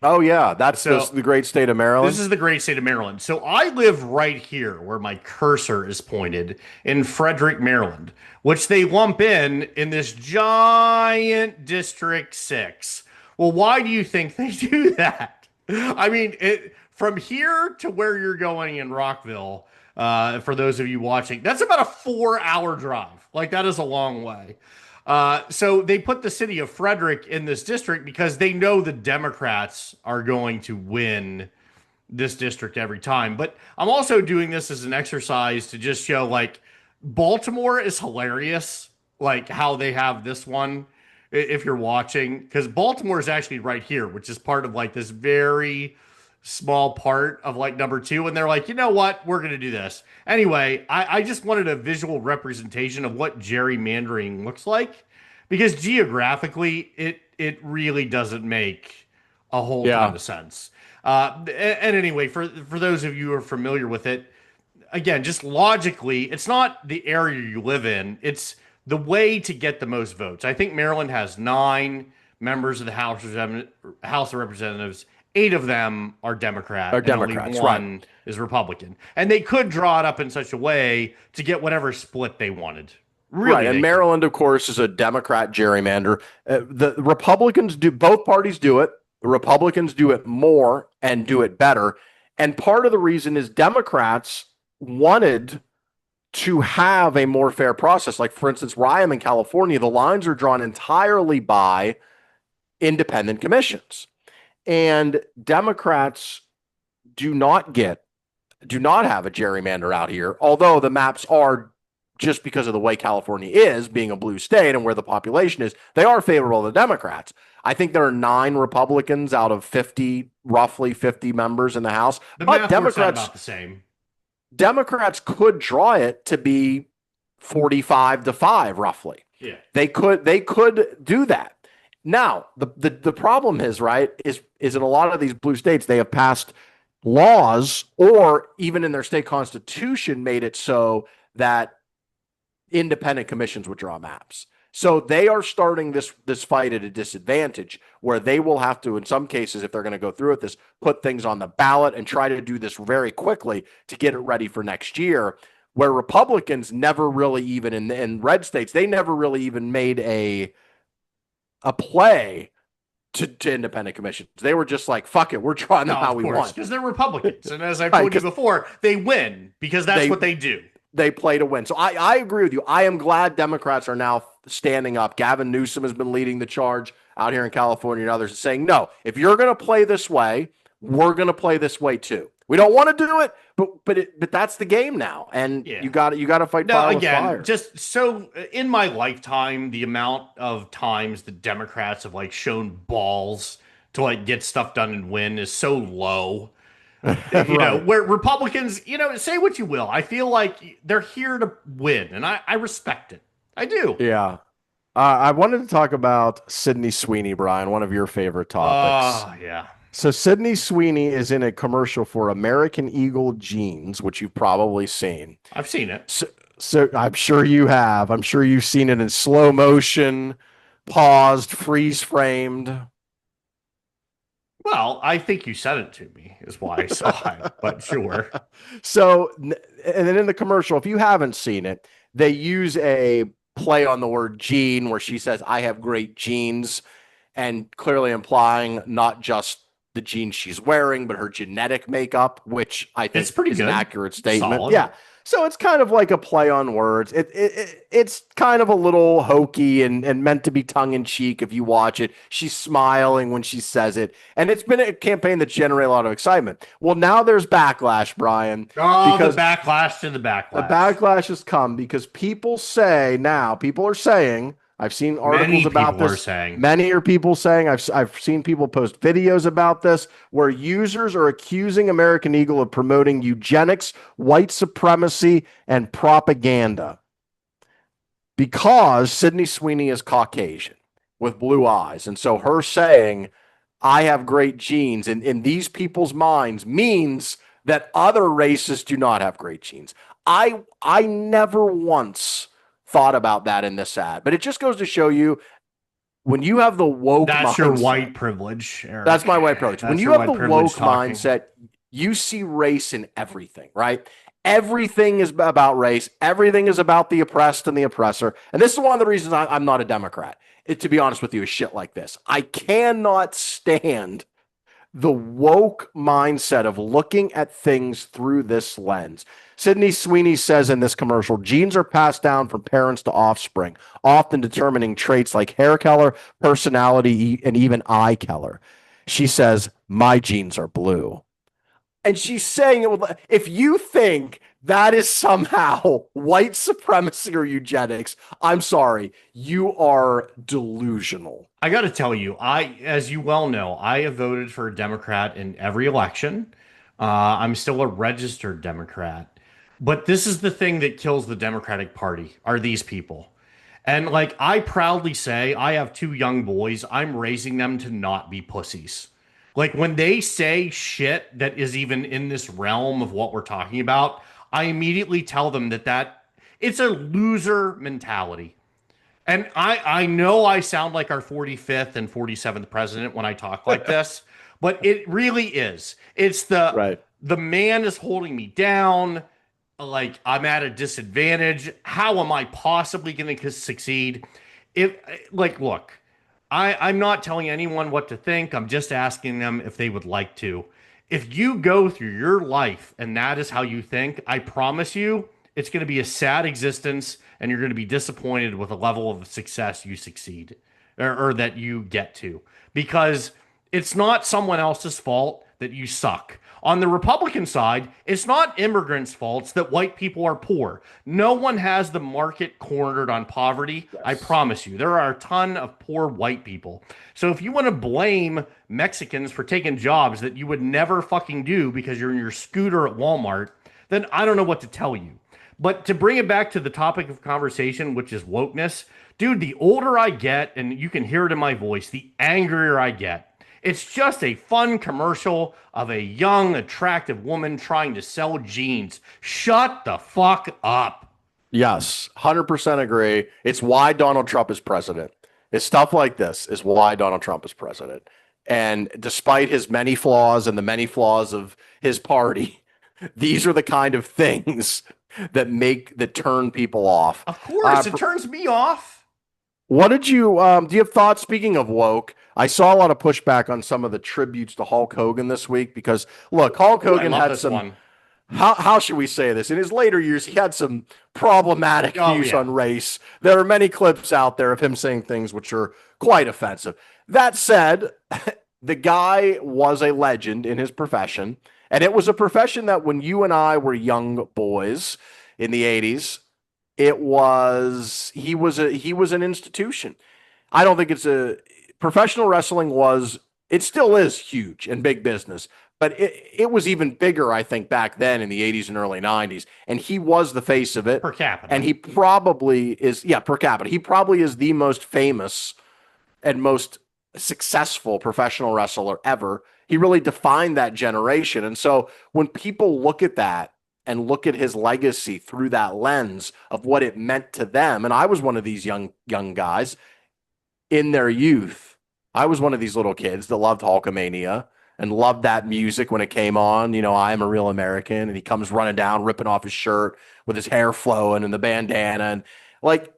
Oh yeah, that's So the great state of this Maryland. is the great state of Maryland. So I live right here where my cursor is pointed in Frederick, Maryland, which they lump in this giant District 6. Well, why do you think they do that? I mean, from here to where you're going in Rockville, for those of you watching, that's about a 4-hour drive. Like that is a long way. So they put the city of Frederick in this district because they know the Democrats are going to win this district every time. But I'm also doing this as an exercise to just show like Baltimore is hilarious, like how they have this one. If you're watching, because Baltimore is actually right here, which is part of like this very small part of like number two. And they're like, you know what? We're going to do this. Anyway, I just wanted a visual representation of what gerrymandering looks like because geographically, it really doesn't make a whole ton of sense. And anyway, for those of you who are familiar with it, again, just logically, it's not the area you live in, it's the way to get the most votes. I think Maryland has 9 members of the House of Representatives. 8 of them are Democrat, and only one is Republican. And they could draw it up in such a way to get whatever split they wanted. Really, right. And Maryland, of course, is a Democrat gerrymander. The Republicans do, both parties do it. The Republicans do it more and do it better. And part of the reason is Democrats wanted to have a more fair process. Like, for instance, where I am in California, the lines are drawn entirely by independent commissions. And Democrats do not have a gerrymander out here, although the maps are, just because of the way California is, being a blue state and where the population is, they are favorable to the Democrats. I think there are 9 Republicans out of 50, roughly 50 members in the House. But Democrats about the same. Democrats could draw it to be 45-5, roughly. Yeah. They could do that. Now, the problem is, right, is in a lot of these blue states, they have passed laws or even in their state constitution made it so that independent commissions would draw maps. So they are starting this fight at a disadvantage where they will have to, in some cases, if they're going to go through with this, put things on the ballot and try to do this very quickly to get it ready for next year, where Republicans never really even, in red states, they never really even made a play to independent commissions. They were just like, fuck it, we're trying them how we want. Because they're Republicans. And as I told you before, they win because that's what they do. They play to win. So I agree with you. I am glad Democrats are now standing up. Gavin Newsom has been leading the charge out here in California and others saying, no, if you're going to play this way, we're going to play this way too. We don't want to do it, but that's the game now. And you got to fight fire with fire. Just so in my lifetime, the amount of times the Democrats have like shown balls to like get stuff done and win is so low. You know, where Republicans, say what you will. I feel like they're here to win, and I respect it. I do. Yeah. I wanted to talk about Sydney Sweeney, Brian, one of your favorite topics. Oh, yeah. So Sydney Sweeney is in a commercial for American Eagle jeans, which you've probably seen. I've seen it. So I'm sure you have. I'm sure you've seen it in slow motion, paused, freeze framed. Well, I think you said it to me is why I saw it, but sure. So, and then in the commercial, if you haven't seen it, they use a play on the word gene where she says, I have great genes, and clearly implying not just the genes she's wearing, but her genetic makeup, which I think is an accurate statement. Solid. Yeah. So it's kind of like a play on words. It's kind of a little hokey and meant to be tongue in cheek if you watch it. She's smiling when she says it. And it's been a campaign that's generated a lot of excitement. Well, now there's backlash, Brian. Oh, the backlash to the backlash. The backlash has come because people are saying, I've seen articles about this. Many are people saying, I've seen people post videos about this where users are accusing American Eagle of promoting eugenics, white supremacy, and propaganda because Sydney Sweeney is Caucasian with blue eyes. And so her saying, I have great genes, in these people's minds means that other races do not have great genes. I never once thought about that in this ad, but it just goes to show you when you have the woke that's mindset, your white privilege, Eric. That's my white privilege. When you have the woke mindset, you see race in everything, right? Everything is about race. Everything is about the oppressed and the oppressor. And this is one of the reasons I'm not a Democrat. To be honest with you, is shit like this. I cannot stand the woke mindset of looking at things through this lens. Sydney Sweeney says in this commercial, genes are passed down from parents to offspring, often determining traits like hair color, personality, and even eye color. She says, my genes are blue. And she's saying it with, if you think that is somehow white supremacy or eugenics, I'm sorry, you are delusional. I got to tell you, as you well know, I have voted for a Democrat in every election. I'm still a registered Democrat. But this is the thing that kills the Democratic Party are these people. And like I proudly say, I have two young boys. I'm raising them to not be pussies. Like when they say shit that is even in this realm of what we're talking about, I immediately tell them that it's a loser mentality. And I know I sound like our 45th and 47th president when I talk like this, but it really is. It's Right. the man is holding me down. Like I'm at a disadvantage. How am I possibly going to succeed? If like, look, I'm not telling anyone what to think. I'm just asking them if they would like to. If you go through your life and that is how you think, I promise you, it's going to be a sad existence and you're going to be disappointed with the level of success you succeed or that you get to because it's not someone else's fault that you suck. On the Republican side, it's not immigrants' faults that white people are poor. No one has the market cornered on poverty. I Yes. promise you. There are a ton of poor white people. So if you want to blame Mexicans for taking jobs that you would never fucking do because you're in your scooter at Walmart, then I don't know what to tell you. But to bring it back to the topic of conversation, which is wokeness, dude, the older I get, and you can hear it in my voice, the angrier I get. It's just a fun commercial of a young, attractive woman trying to sell jeans. Shut the fuck up. Yes, 100% agree. It's why Donald Trump is president. It's stuff like this is why Donald Trump is president. And despite his many flaws and the many flaws of his party, these are the kind of things that turn people off. Of course, it Pr- turns me off. what did you do you have thoughts speaking of woke? I saw a lot of pushback on some of the tributes to Hulk Hogan this week because look, Hulk Ooh, I Hogan love had this some one. how should we say this? In his later years, he had some problematic Oh, views yeah. on race. There are many clips out there of him saying things which are quite offensive. That said, the guy was a legend in his profession, and it was a profession that when you and I were young boys in the 80s, he was an institution. I don't think it's a professional wrestling was it still is huge and big business, but it was even bigger, I think, back then in the 80s and early 90s. And he was the face of it. Per capita. And he probably is, yeah, per capita. He probably is the most famous and most successful professional wrestler ever. He really defined that generation. And so when people look at that and look at his legacy through that lens of what it meant to them, and I was one of these young guys in their youth. I was one of these little kids that loved Hulkamania and loved that music when it came on. You know, I am a real American, and he comes running down, ripping off his shirt with his hair flowing and the bandana. And like,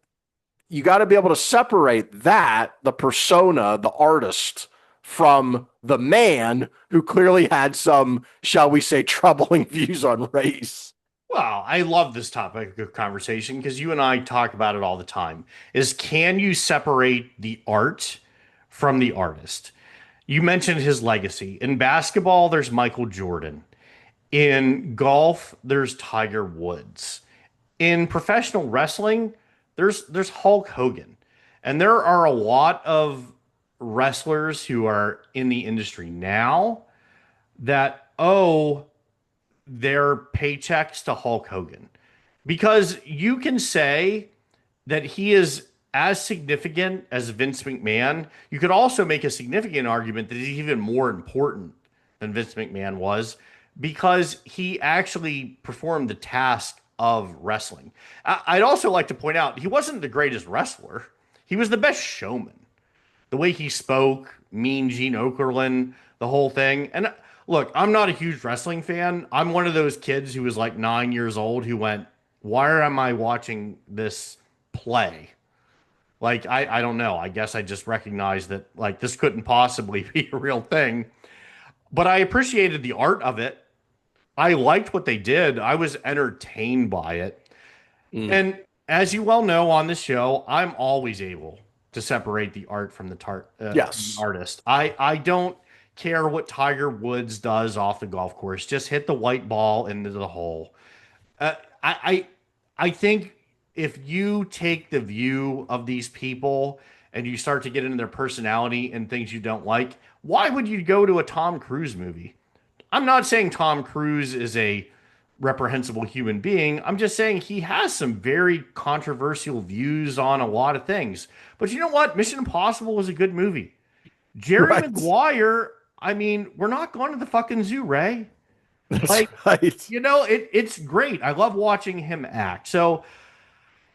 you got to be able to separate that, the persona, the artist, from the man who clearly had some, shall we say, troubling views on race. Well, I love this topic of conversation because you and I talk about it all the time. Is can you separate the art from the artist? You mentioned his legacy. In basketball, there's Michael Jordan. In golf, there's Tiger Woods. In professional wrestling, there's Hulk Hogan. And there are a lot of wrestlers who are in the industry now that owe their paychecks to Hulk Hogan. Because you can say that he is as significant as Vince McMahon. You could also make a significant argument that he's even more important than Vince McMahon was because he actually performed the task of wrestling. I'd also like to point out he wasn't the greatest wrestler, he was the best showman. The way he spoke, Mean Gene Okerlund, the whole thing. And look, I'm not a huge wrestling fan. I'm one of those kids who was like 9 years old who went, why am I watching this play? Like, I don't know. I guess I just recognized that like this couldn't possibly be a real thing. but I appreciated the art of it. I liked what they did. I was entertained by it. Mm. And as you well know on this show, I'm always able to separate the art from the Yes. artist. I don't care what Tiger Woods does off the golf course. Just hit the white ball into the hole. Uh, I, I think if you take the view of these people and you start to get into their personality and things you don't like, why would you go to a Tom Cruise movie? I'm not saying Tom Cruise is a reprehensible human being. I'm just saying he has some very controversial views on a lot of things. But you know what? Mission Impossible was a good movie. Jerry Right. Maguire, I mean, we're not going to the fucking zoo, Ray. That's Like, right. it's great. I love watching him act. So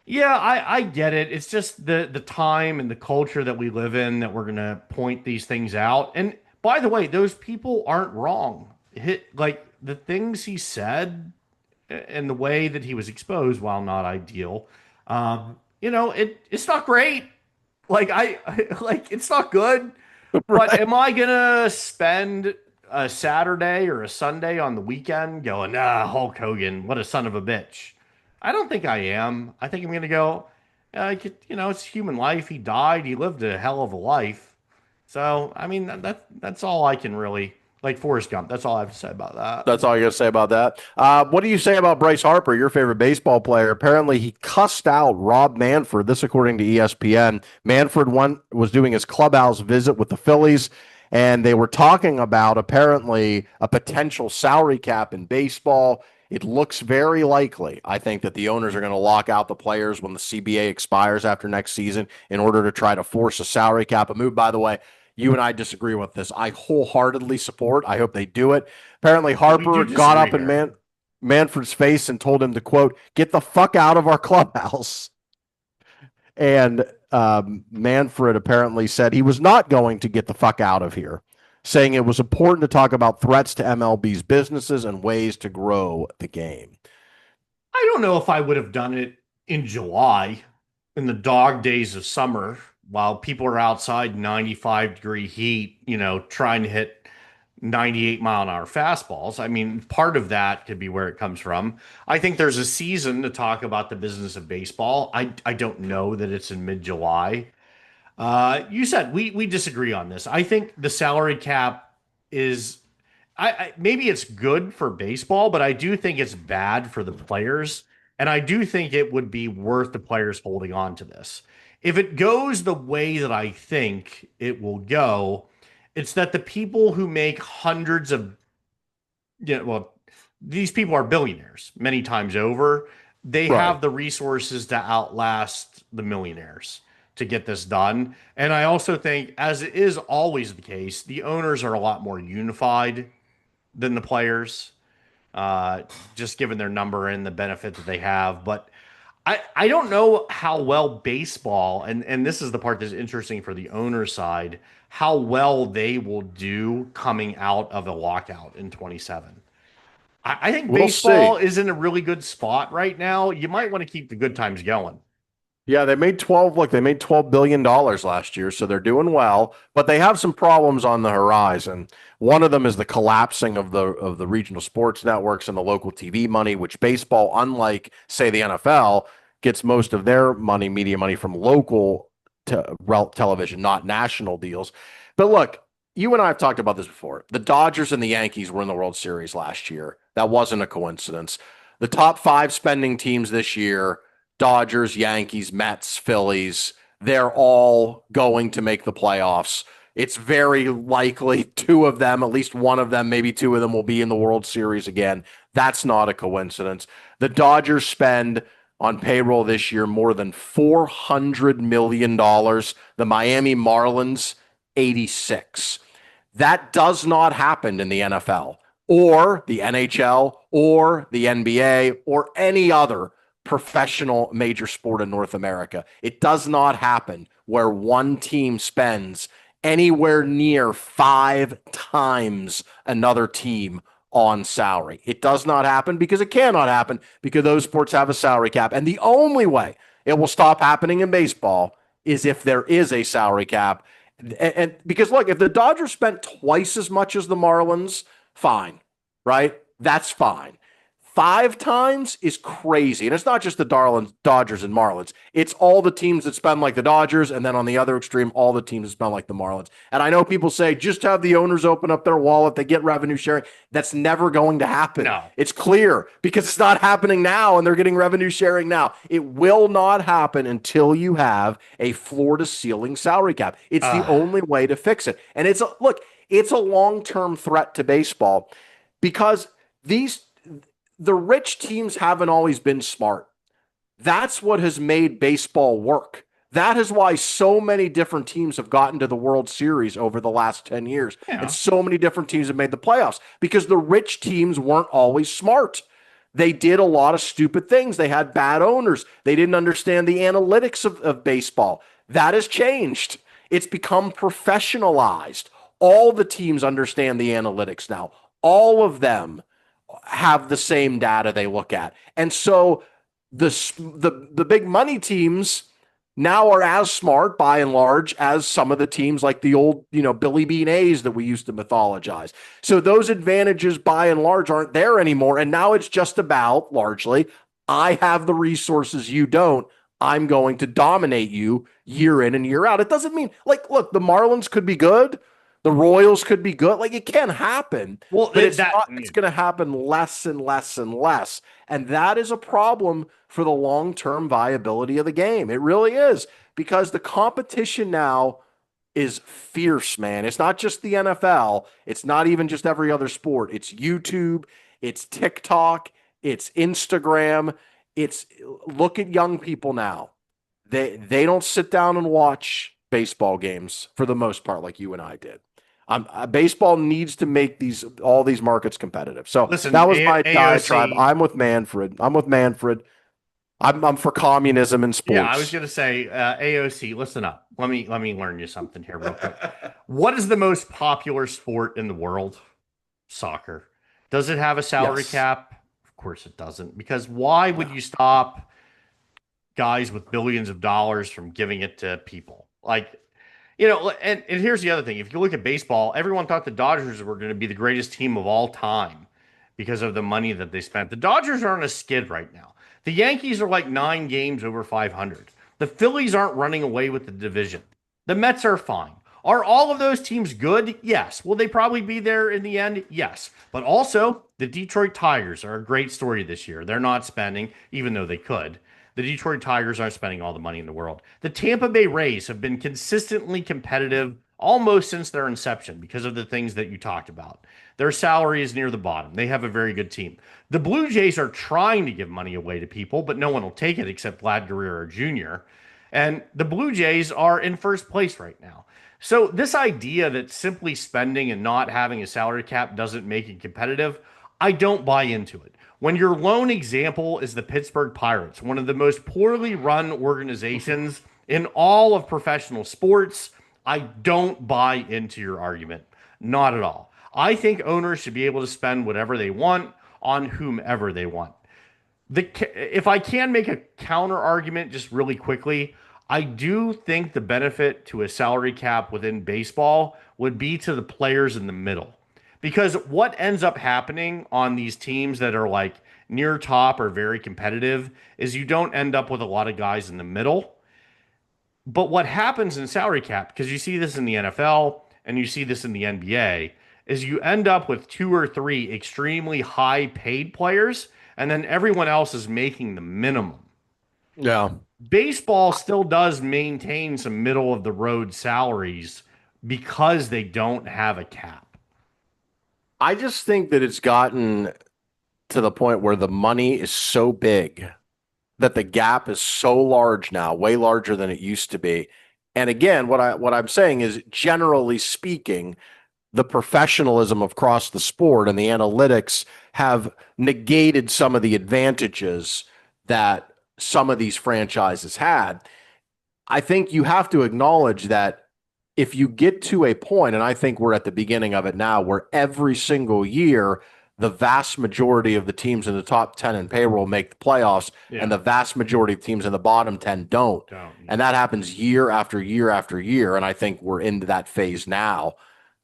yeah, I get it. It's just the time and the culture that we live in that we're gonna point these things out. And by the way, those people aren't wrong. Like the things he said and the way that he was exposed, while not ideal, it's not great. Like like it's not good. But Right. am I gonna spend a Saturday or a Sunday on the weekend going, Hulk Hogan, what a son of a bitch? I don't think I am. I think I'm gonna go, it's human life. He died. He lived a hell of a life. So, I mean, that's all I can really like Forrest Gump. That's all I have to say about that. That's all you got to say about that. What do you say about Bryce Harper, your favorite baseball player? Apparently, he cussed out Rob Manfred. This, according to ESPN. Was doing his clubhouse visit with the Phillies, and they were talking about apparently a potential salary cap in baseball. It looks very likely, I think, that the owners are going to lock out the players when the CBA expires after next season in order to try to force a salary cap. A move, by the way, you and I disagree with this. I wholeheartedly support. I hope they do it. Apparently, We Harper do got disagree up in here. Manfred's face and told him to, quote, get the fuck out of our clubhouse. And Manfred apparently said he was not going to get the fuck out of here, saying it was important to talk about threats to MLB's businesses and ways to grow the game. I don't know if I would have done it in July in the dog days of summer while people are outside 95-degree heat, trying to hit 98-mile-an-hour fastballs. I mean, part of that could be where it comes from. I think there's a season to talk about the business of baseball. I don't know that it's in mid-July. You said we disagree on this. I think the salary cap is maybe it's good for baseball, but I do think it's bad for the players, and I do think it would be worth the players holding on to this. If it goes the way that I think it will go, it's that the people who make hundreds of, well, these people are billionaires many times over. They Right. have the resources to outlast the millionaires to get this done. And I also think, as it is always the case, the owners are a lot more unified than the players, uh, just given their number and the benefit that they have. But I don't know how well baseball, and this is the part that's interesting for the owner side, how well they will do coming out of a lockout in 27. I think We'll baseball see. is in a really good spot right now. You might want to keep the good times going. Yeah, they made $12 billion last year, so they're doing well, but they have some problems on the horizon. One of them is the collapsing of the regional sports networks and the local TV money, which baseball, unlike say the NFL, gets most of their money, media money from local television, not national deals. But look, you and I have talked about this before. The Dodgers and the Yankees were in the World Series last year. That wasn't a coincidence. The top five spending teams this year, Dodgers, Yankees, Mets, Phillies, they're all going to make the playoffs. It's very likely two of them, at least one of them, maybe two of them will be in the World Series again. That's not a coincidence. The Dodgers spend on payroll this year more than $400 million dollars. The Miami Marlins, 86. That does not happen in the NFL or the NHL or the NBA or any other professional major sport in North America. It does not happen where one team spends anywhere near five times another team on salary. It does not happen because it cannot happen because those sports have a salary cap. And the only way it will stop happening in baseball is if there is a salary cap. And because look, if the Dodgers spent twice as much as the Marlins, fine, right? That's fine. Five times is crazy. And it's not just the Dodgers and Marlins. It's all the teams that spend like the Dodgers, and then on the other extreme, all the teams that spend like the Marlins. And I know people say just have the owners open up their wallet, they get revenue sharing. That's never going to happen. No. It's clear because it's not happening now, and they're getting revenue sharing now. It will not happen until you have a floor to ceiling salary cap. It's the only way to fix it. And it's a long-term threat to baseball because the rich teams haven't always been smart. That's what has made baseball work. That is why so many different teams have gotten to the World Series over the last 10 years. Yeah. And so many different teams have made the playoffs because the rich teams weren't always smart. They did a lot of stupid things. They had bad owners. They didn't understand the analytics of baseball. That has changed. It's become professionalized. All the teams understand the analytics now. All of them have the same data they look at. And so the big money teams now are as smart by and large as some of the teams like the old, Billy Bean A's that we used to mythologize. So those advantages by and large aren't there anymore. And now it's just about largely, I have the resources you don't. I'm going to dominate you year in and year out. It doesn't mean look, the Marlins could be good. The Royals could be good. It can happen. Well, but it's going to happen less and less and less. And that is a problem for the long-term viability of the game. It really is because the competition now is fierce, man. It's not just the NFL. It's not even just every other sport. It's YouTube. It's TikTok. It's Instagram. Look at young people now. They don't sit down and watch baseball games for the most part like you and I did. Baseball needs to make all these markets competitive. So listen, that was my diatribe. I'm with Manfred. I'm for communism in sports. Yeah, I was going to say, AOC, listen up. Let me learn you something here real quick. What is the most popular sport in the world? Soccer. Does it have a salary cap? Of course it doesn't. Because why would you stop guys with billions of dollars from giving it to people? And here's the other thing. If you look at baseball, everyone thought the Dodgers were going to be the greatest team of all time because of the money that they spent. The Dodgers are on a skid right now. The Yankees are like 9 games over 500. The Phillies aren't running away with the division. The Mets are fine. Are all of those teams good? Yes. Will they probably be there in the end? Yes. But also, the Detroit Tigers are a great story this year. They're not spending, even though they could. The Detroit Tigers aren't spending all the money in the world. The Tampa Bay Rays have been consistently competitive almost since their inception because of the things that you talked about. Their salary is near the bottom. They have a very good team. The Blue Jays are trying to give money away to people, but no one will take it except Vlad Guerrero Jr. And the Blue Jays are in first place right now. So this idea that simply spending and not having a salary cap doesn't make it competitive, I don't buy into it. When your lone example is the Pittsburgh Pirates, one of the most poorly run organizations in all of professional sports, I don't buy into your argument. Not at all. I think owners should be able to spend whatever they want on whomever they want. If I can make a counter argument just really quickly, I do think the benefit to a salary cap within baseball would be to the players in the middle. Because what ends up happening on these teams that are like near top or very competitive is you don't end up with a lot of guys in the middle. But what happens in salary cap, because you see this in the NFL and you see this in the NBA, is you end up with 2 or 3 extremely high paid players, and then everyone else is making the minimum. Yeah. Baseball still does maintain some middle of the road salaries because they don't have a cap. I just think that it's gotten to the point where the money is so big that the gap is so large now, way larger than it used to be. And again, what I'm saying is, generally speaking, the professionalism across the sport and the analytics have negated some of the advantages that some of these franchises had. I think you have to acknowledge that if you get to a point, and I think we're at the beginning of it now, where every single year the vast majority of the teams in the top 10 in payroll make the playoffs, Yeah. and the vast majority of teams in the bottom 10 don't. And that happens year after year after year. And I think we're into that phase now,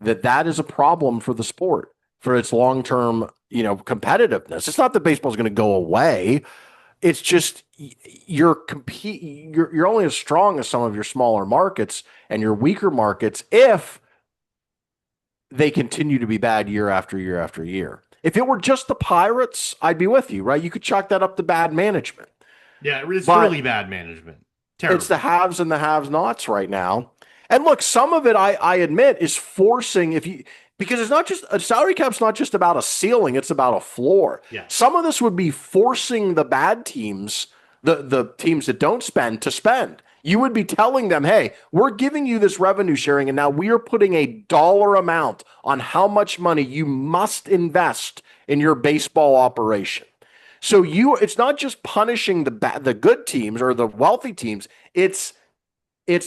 that is a problem for the sport, for its long-term, competitiveness. It's not that baseball is going to go away. It's just you're only as strong as some of your smaller markets and your weaker markets if they continue to be bad year after year after year. If it were just the Pirates, I'd be with you, right? You could chalk that up to bad management. Yeah, it's But really bad management. Terrible. it's the haves and the have-nots right now. And look, some of it I admit is forcing because it's not just a salary cap's not just about a ceiling, it's about a floor. Yeah. Some of this would be forcing the bad teams, the teams that don't spend, to spend. You would be telling them, hey, we're giving you this revenue sharing, and now we are putting a dollar amount on how much money you must invest in your baseball operation. So it's not just punishing the good teams or the wealthy teams. It's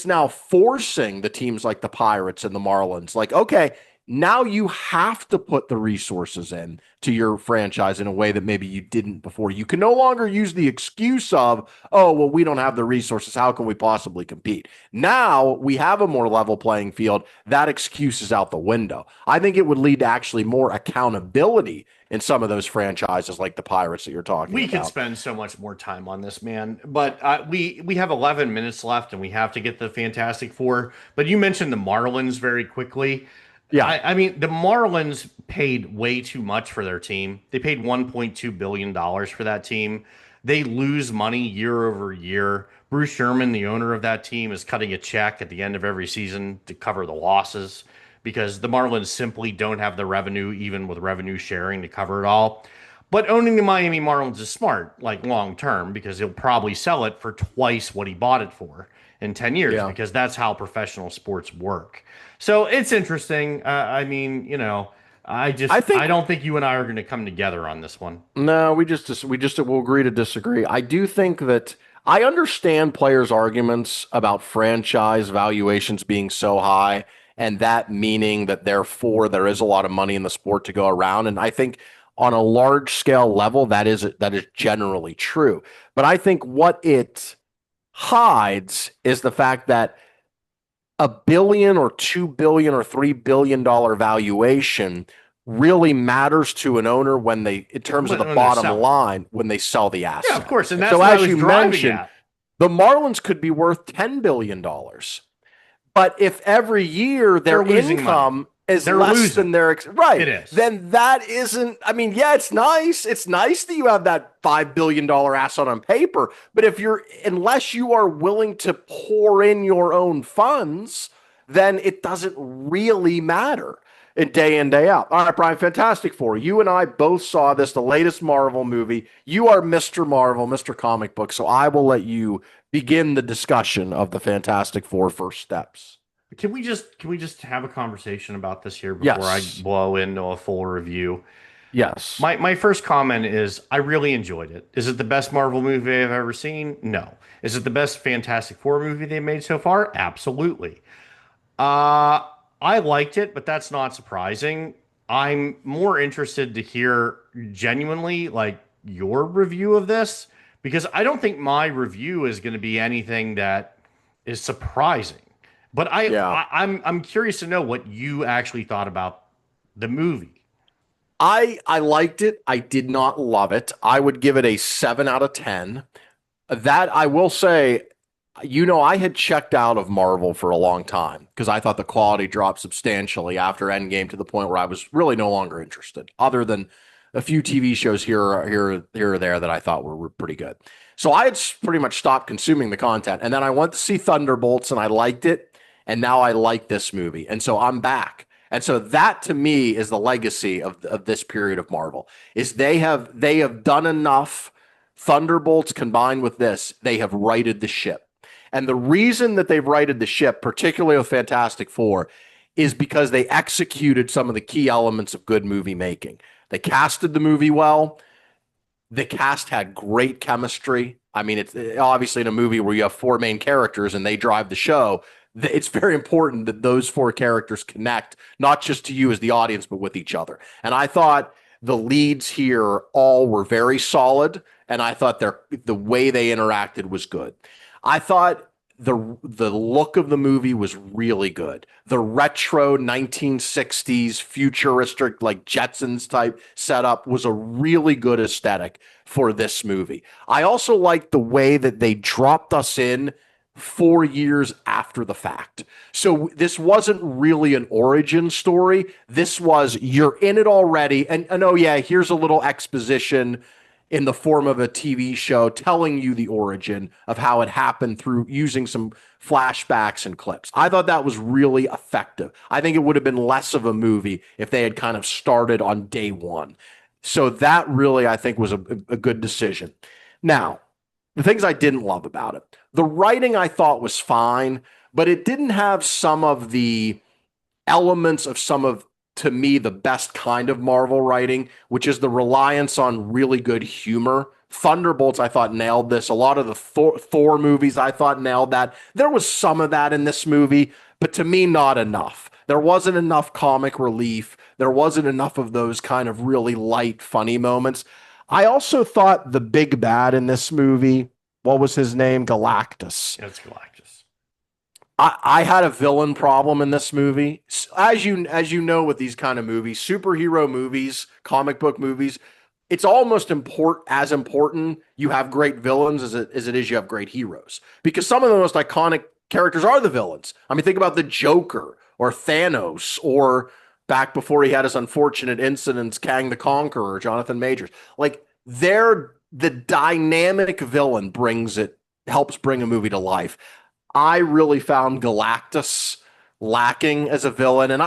now forcing the teams like the Pirates and the Marlins, like, okay, now you have to put the resources in to your franchise in a way that maybe you didn't before. You can no longer use the excuse of, oh, well, we don't have the resources. How can we possibly compete? Now we have a more level playing field. That excuse is out the window. I think it would lead to actually more accountability in some of those franchises like the Pirates that you're talking about. We could spend so much more time on this, man. But we have 11 minutes left, and we have to get the Fantastic Four. But you mentioned the Marlins very quickly. Yeah. I mean, the Marlins paid way too much for their team. They paid $1.2 billion for that team. They lose money year over year. Bruce Sherman, the owner of that team, is cutting a check at the end of every season to cover the losses because the Marlins simply don't have the revenue, even with revenue sharing, to cover it all. But owning the Miami Marlins is smart, like long term, because he'll probably sell it for twice what he bought it for in 10 years, because that's how professional sports work. So it's interesting. I mean, I don't think you and I are going to come together on this one. No, we will agree to disagree. I do think that I understand players' arguments about franchise valuations being so high, and that meaning that therefore there is a lot of money in the sport to go around. And I think on a large scale level, that is generally true. But I think what it hides is the fact that $1 billion or $2 billion or $3 billion valuation really matters to an owner in terms of the bottom line, when they sell the asset. Yeah, of course. And that's so, what as I was you driving mentioned, at. the Marlins could be worth $10 billion. But if every year their income is less than their right, it is. Then that isn't. I mean, yeah, it's nice. It's nice that you have that $5 billion asset on paper. But unless you are willing to pour in your own funds, then it doesn't really matter day in, day out. All right, Brian, Fantastic Four. You and I both saw this, the latest Marvel movie. You are Mr. Marvel, Mr. Comic Book, so I will let you begin the discussion of the Fantastic Four first steps. Can we just have a conversation about this here before I blow into a full review? Yes. My first comment is I really enjoyed it. Is it the best Marvel movie I've ever seen? No. Is it the best Fantastic Four movie they've made so far? Absolutely. I liked it, but that's not surprising. I'm more interested to hear genuinely like your review of this, because I don't think my review is going to be anything that is surprising. But I'm curious to know what you actually thought about the movie. I liked it. I did not love it. I would give it a 7 out of 10. That I will say, I had checked out of Marvel for a long time because I thought the quality dropped substantially after Endgame, to the point where I was really no longer interested, other than a few TV shows here or there that I thought were pretty good. So I had pretty much stopped consuming the content. And then I went to see Thunderbolts and I liked it. And now I like this movie. And so I'm back. And so that, to me, is the legacy of this period of Marvel, is they have done enough. Thunderbolts combined with this, they have righted the ship. And the reason that they've righted the ship, particularly with Fantastic Four, is because they executed some of the key elements of good movie making. They casted the movie well. The cast had great chemistry. I mean, it's obviously in a movie where you have 4 main characters and they drive the show, it's very important that those 4 characters connect, not just to you as the audience, but with each other. And I thought The leads here all were very solid, and I thought the way they interacted was good. I thought the look of the movie was really good. The retro 1960s futuristic like Jetsons type setup was a really good aesthetic for this movie. I also liked the way that they dropped us in 4 years after the fact. So this wasn't really an origin story. This was you're in it already. And oh, yeah, here's a little exposition in the form of a TV show telling you the origin of how it happened through using some flashbacks and clips. I thought that was really effective. I think it would have been less of a movie if they had kind of started on day one. So that really, I think, was a good decision. Now, the things I didn't love about it. The writing I thought was fine, but it didn't have some of the elements of some of, to me, the best kind of Marvel writing, which is the reliance on really good humor. Thunderbolts, I thought, nailed this. A lot of the Thor movies, I thought, nailed that. There was some of that in this movie, but to me, not enough. There wasn't enough comic relief. There wasn't enough of those kind of really light, funny moments. I also thought the big bad in this movie, what was his name? Galactus. It's Galactus. I had a villain problem in this movie. As you know, with these kind of movies, superhero movies, comic book movies, it's almost important you have great villains as it is you have great heroes. Because some of the most iconic characters are the villains. I mean, think about the Joker or Thanos or back before he had his unfortunate incidents, Kang the Conqueror, Jonathan Majors. Like they're the dynamic villain helps bring a movie to life. I really found Galactus lacking as a villain, and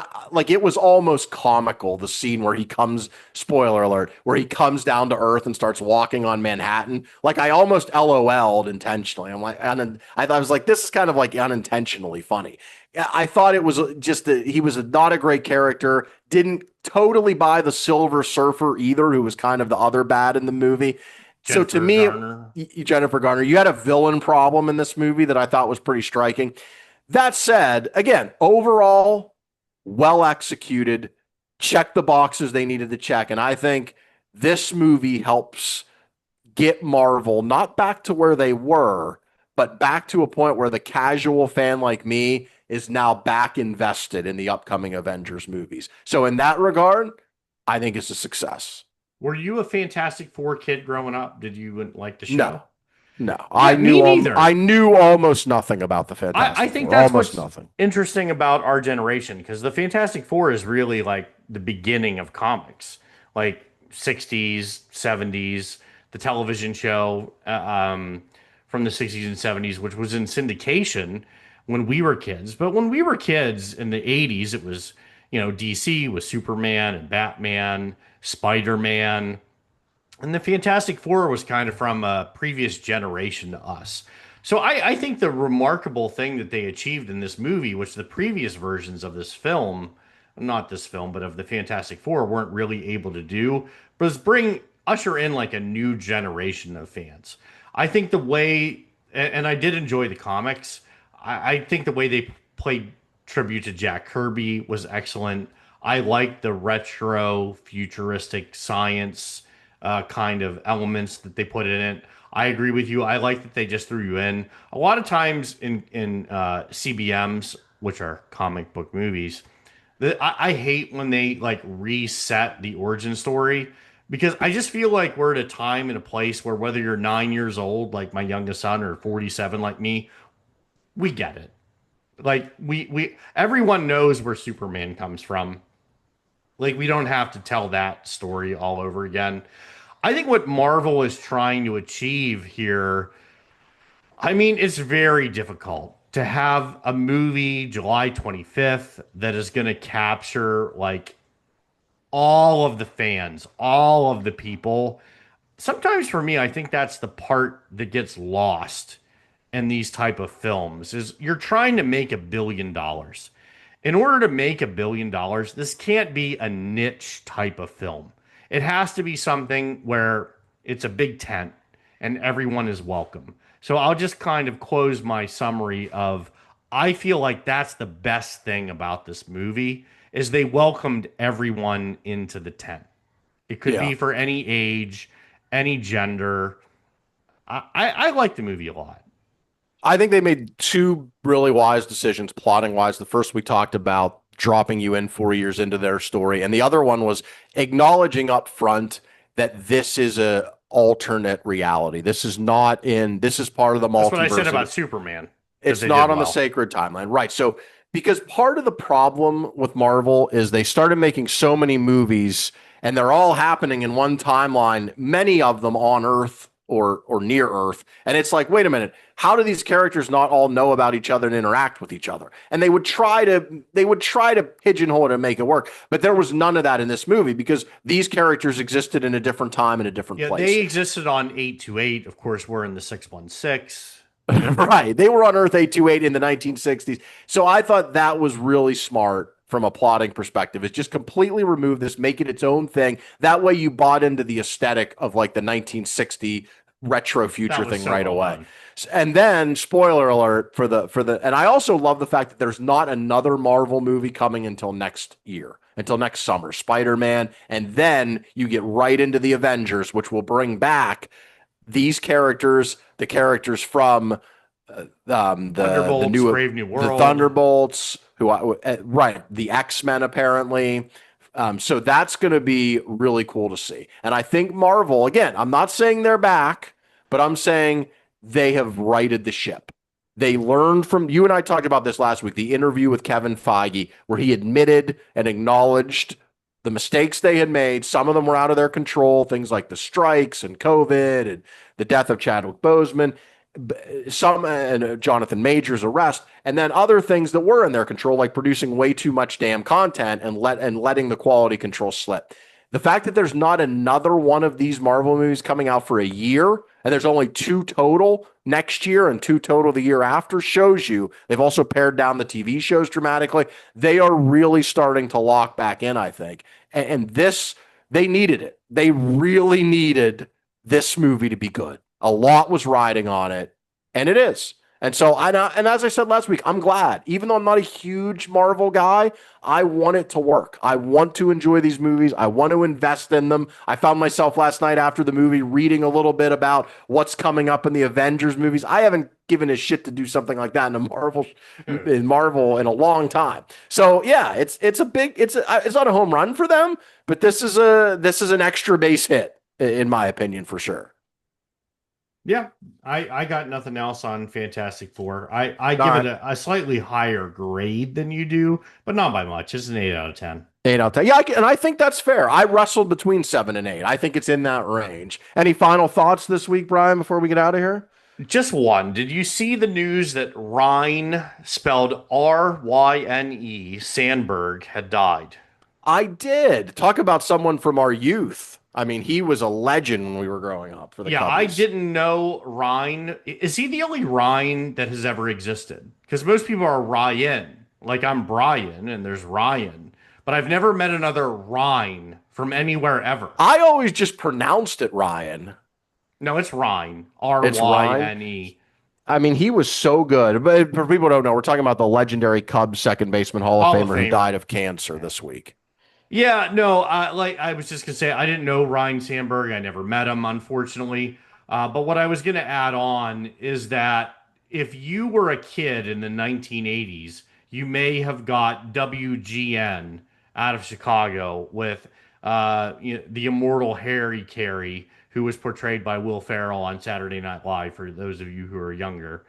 it was almost comical, the scene where he comes, spoiler alert, where he comes down to Earth and starts walking on Manhattan. Like I almost LOL'd intentionally. I'm like, and I was like, this is kind of like unintentionally funny. I thought it was just that he was not a great character. Didn't totally buy the Silver Surfer either, who was kind of the other bad in the movie. So to Jennifer me, Garner. Jennifer Garner, you had a villain problem in this movie that I thought was pretty striking. That said, again, overall, well executed, check the boxes they needed to check. And I think this movie helps get Marvel not back to where they were, but back to a point where the casual fan like me is now back invested in the upcoming Avengers movies. So in that regard, I think it's a success. Were you a Fantastic Four kid growing up? Did you like the show? No, no, Yeah, me neither. I knew almost nothing about the I Fantastic think Four, that's almost what's nothing. interesting about our generation because the Fantastic Four is really like the beginning of comics, like 60s, 70s, the television show from the 60s and 70s, which was in syndication when we were kids. But when we were kids in the 80s, it was, DC with Superman and Batman, Spider-Man. And the Fantastic Four was kind of from a previous generation to us. So I think the remarkable thing that they achieved in this movie, which the previous versions of this film, not this film, but of the Fantastic Four, weren't really able to do, was usher in like a new generation of fans. I think the way, and I did enjoy the comics, I think the way they played tribute to Jack Kirby was excellent. I like the retro futuristic science kind of elements that they put in it. I agree with you. I like that they just threw you in. A lot of times in CBMs, which are comic book movies, I hate when they like reset the origin story because I just feel like we're at a time and a place where whether you're 9 years old, like my youngest son, or 47, like me, we get it. Like we everyone knows where Superman comes from. Like we don't have to tell that story all over again. I think what Marvel is trying to achieve here, I mean, it's very difficult to have a movie July 25th that is going to capture like all of the fans, all of the people. Sometimes for me, I think that's the part that gets lost in these type of films is you're trying to make $1 billion. In order to make $1 billion, this can't be a niche type of film. It has to be something where it's a big tent and everyone is welcome. So I'll just kind of close my summary of I feel like that's the best thing about this movie is they welcomed everyone into the tent. It could Yeah. be for any age, any gender. I like the movie a lot. I think they made two really wise decisions plotting wise. The first we talked about dropping you in 4 years into their story, and the other one was acknowledging up front that this is a alternate reality. This is part of the That's what I said multiverse. about Superman that It's they did not on the well. sacred timeline. Right. So because part of the problem with Marvel is they started making so many movies and they're all happening in one timeline, many of them on Earth or near Earth. And it's like, wait a minute, how do these characters not all know about each other and interact with each other? And they would try to pigeonhole it and make it work. But there was none of that in this movie because these characters existed in a different time and a different Yeah, place. they existed on 828. Of course, we're in the 616. Right. They were on Earth 828 in the 1960s. So I thought that was really smart from a plotting perspective, is just completely remove this, make it its own thing. That way you bought into the aesthetic of like the 1960 retro future That was thing so right well away. done. And then spoiler alert and I also love the fact that there's not another Marvel movie coming until next year, until next summer, Spider-Man, and then you get right into the Avengers, which will bring back these characters, the characters from the Thunderbolts, new Brave New the World. Thunderbolts, right, the X-Men apparently. So that's going to be really cool to see. And I think Marvel, again, I'm not saying they're back, but I'm saying they have righted the ship. They learned from you and I talked about this last week, the interview with Kevin Feige, where he admitted and acknowledged the mistakes they had made. Some of them were out of their control, things like the strikes and COVID and the death of Chadwick Boseman, some and Jonathan Major's arrest, and then other things that were in their control, like producing way too much damn content and letting the quality control slip. The fact that there's not another one of these Marvel movies coming out for a year, and there's only two total next year and two total the year after, shows you they've also pared down the TV shows dramatically. They are really starting to lock back in, I think. And this, they needed it. They really needed this movie to be good. A lot was riding on it, and it is. And so and as I said last week, I'm glad. Even though I'm not a huge Marvel guy, I want it to work. I want to enjoy these movies. I want to invest in them. I found myself last night after the movie reading a little bit about what's coming up in the Avengers movies. I haven't given a shit to do something like that in Marvel in a long time. So yeah, it's not a home run for them, but this is an extra base hit in my opinion for sure. Yeah, I got nothing else on Fantastic Four. I All give it right. a slightly higher grade than you do, but not by much. It's an 8 out of 10. 8 out of 10. Yeah, and I think that's fair. I wrestled between 7 and 8. I think it's in that range. Any final thoughts this week, Brian, before we get out of here? Just one. Did you see the news that Ryan, spelled Ryne, Sandberg, had died? I did. Talk about someone from our youth. I mean, he was a legend when we were growing up for the Yeah, I Cubbies. didn't know Ryan. Is he the only Ryan that has ever existed? Because most people are Ryan. Like I'm Brian and there's Ryan. But I've never met another Ryan from anywhere ever. I always just pronounced it Ryan. No, it's Ryan. R It's Y Ryan. N E. I mean, he was so good. But for people who don't know, we're talking about the legendary Cubs second baseman Hall of Hall of Famer who Famer. died of cancer this week. Yeah, no, like I was just gonna say, I didn't know Ryan Sandberg. I never met him, unfortunately. But what I was gonna add on is that if you were a kid in the 1980s, you may have got WGN out of Chicago with the immortal Harry Carey, who was portrayed by Will Ferrell on Saturday Night Live. For those of you who are younger,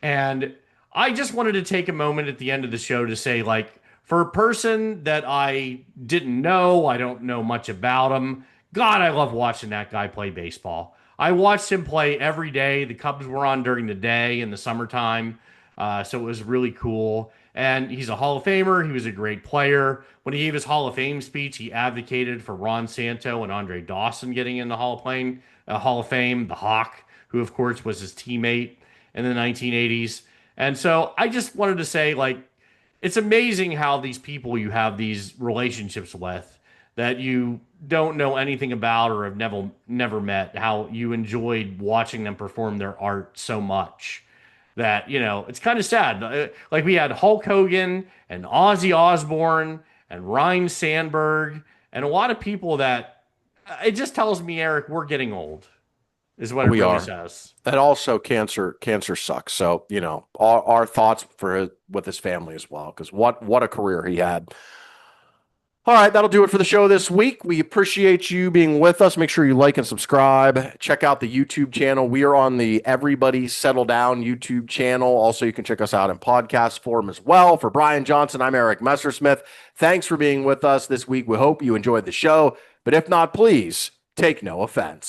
and I just wanted to take a moment at the end of the show to say, like, for a person that I didn't know, I don't know much about him. God, I love watching that guy play baseball. I watched him play every day. The Cubs were on during the day in the summertime. So it was really cool. And he's a Hall of Famer. He was a great player. When he gave his Hall of Fame speech, he advocated for Ron Santo and Andre Dawson getting in the Hall of Fame, the Hawk, who of course was his teammate in the 1980s. And so I just wanted to say, like, it's amazing how these people you have these relationships with that you don't know anything about or have never met, how you enjoyed watching them perform their art so much that, it's kind of sad. Like we had Hulk Hogan and Ozzy Osbourne and Ryan Sandberg and a lot of people that it just tells me, Eric, we're getting old, is what it We really are. says. And also cancer sucks. So, our thoughts with his family as well, because what a career he had. All right, that'll do it for the show this week. We appreciate you being with us. Make sure you like and subscribe. Check out the YouTube channel. We are on the Everybody Settle Down YouTube channel. Also, you can check us out in podcast form as well. For Brian Johnson, I'm Eric Messersmith. Thanks for being with us this week. We hope you enjoyed the show, but if not, please take no offense.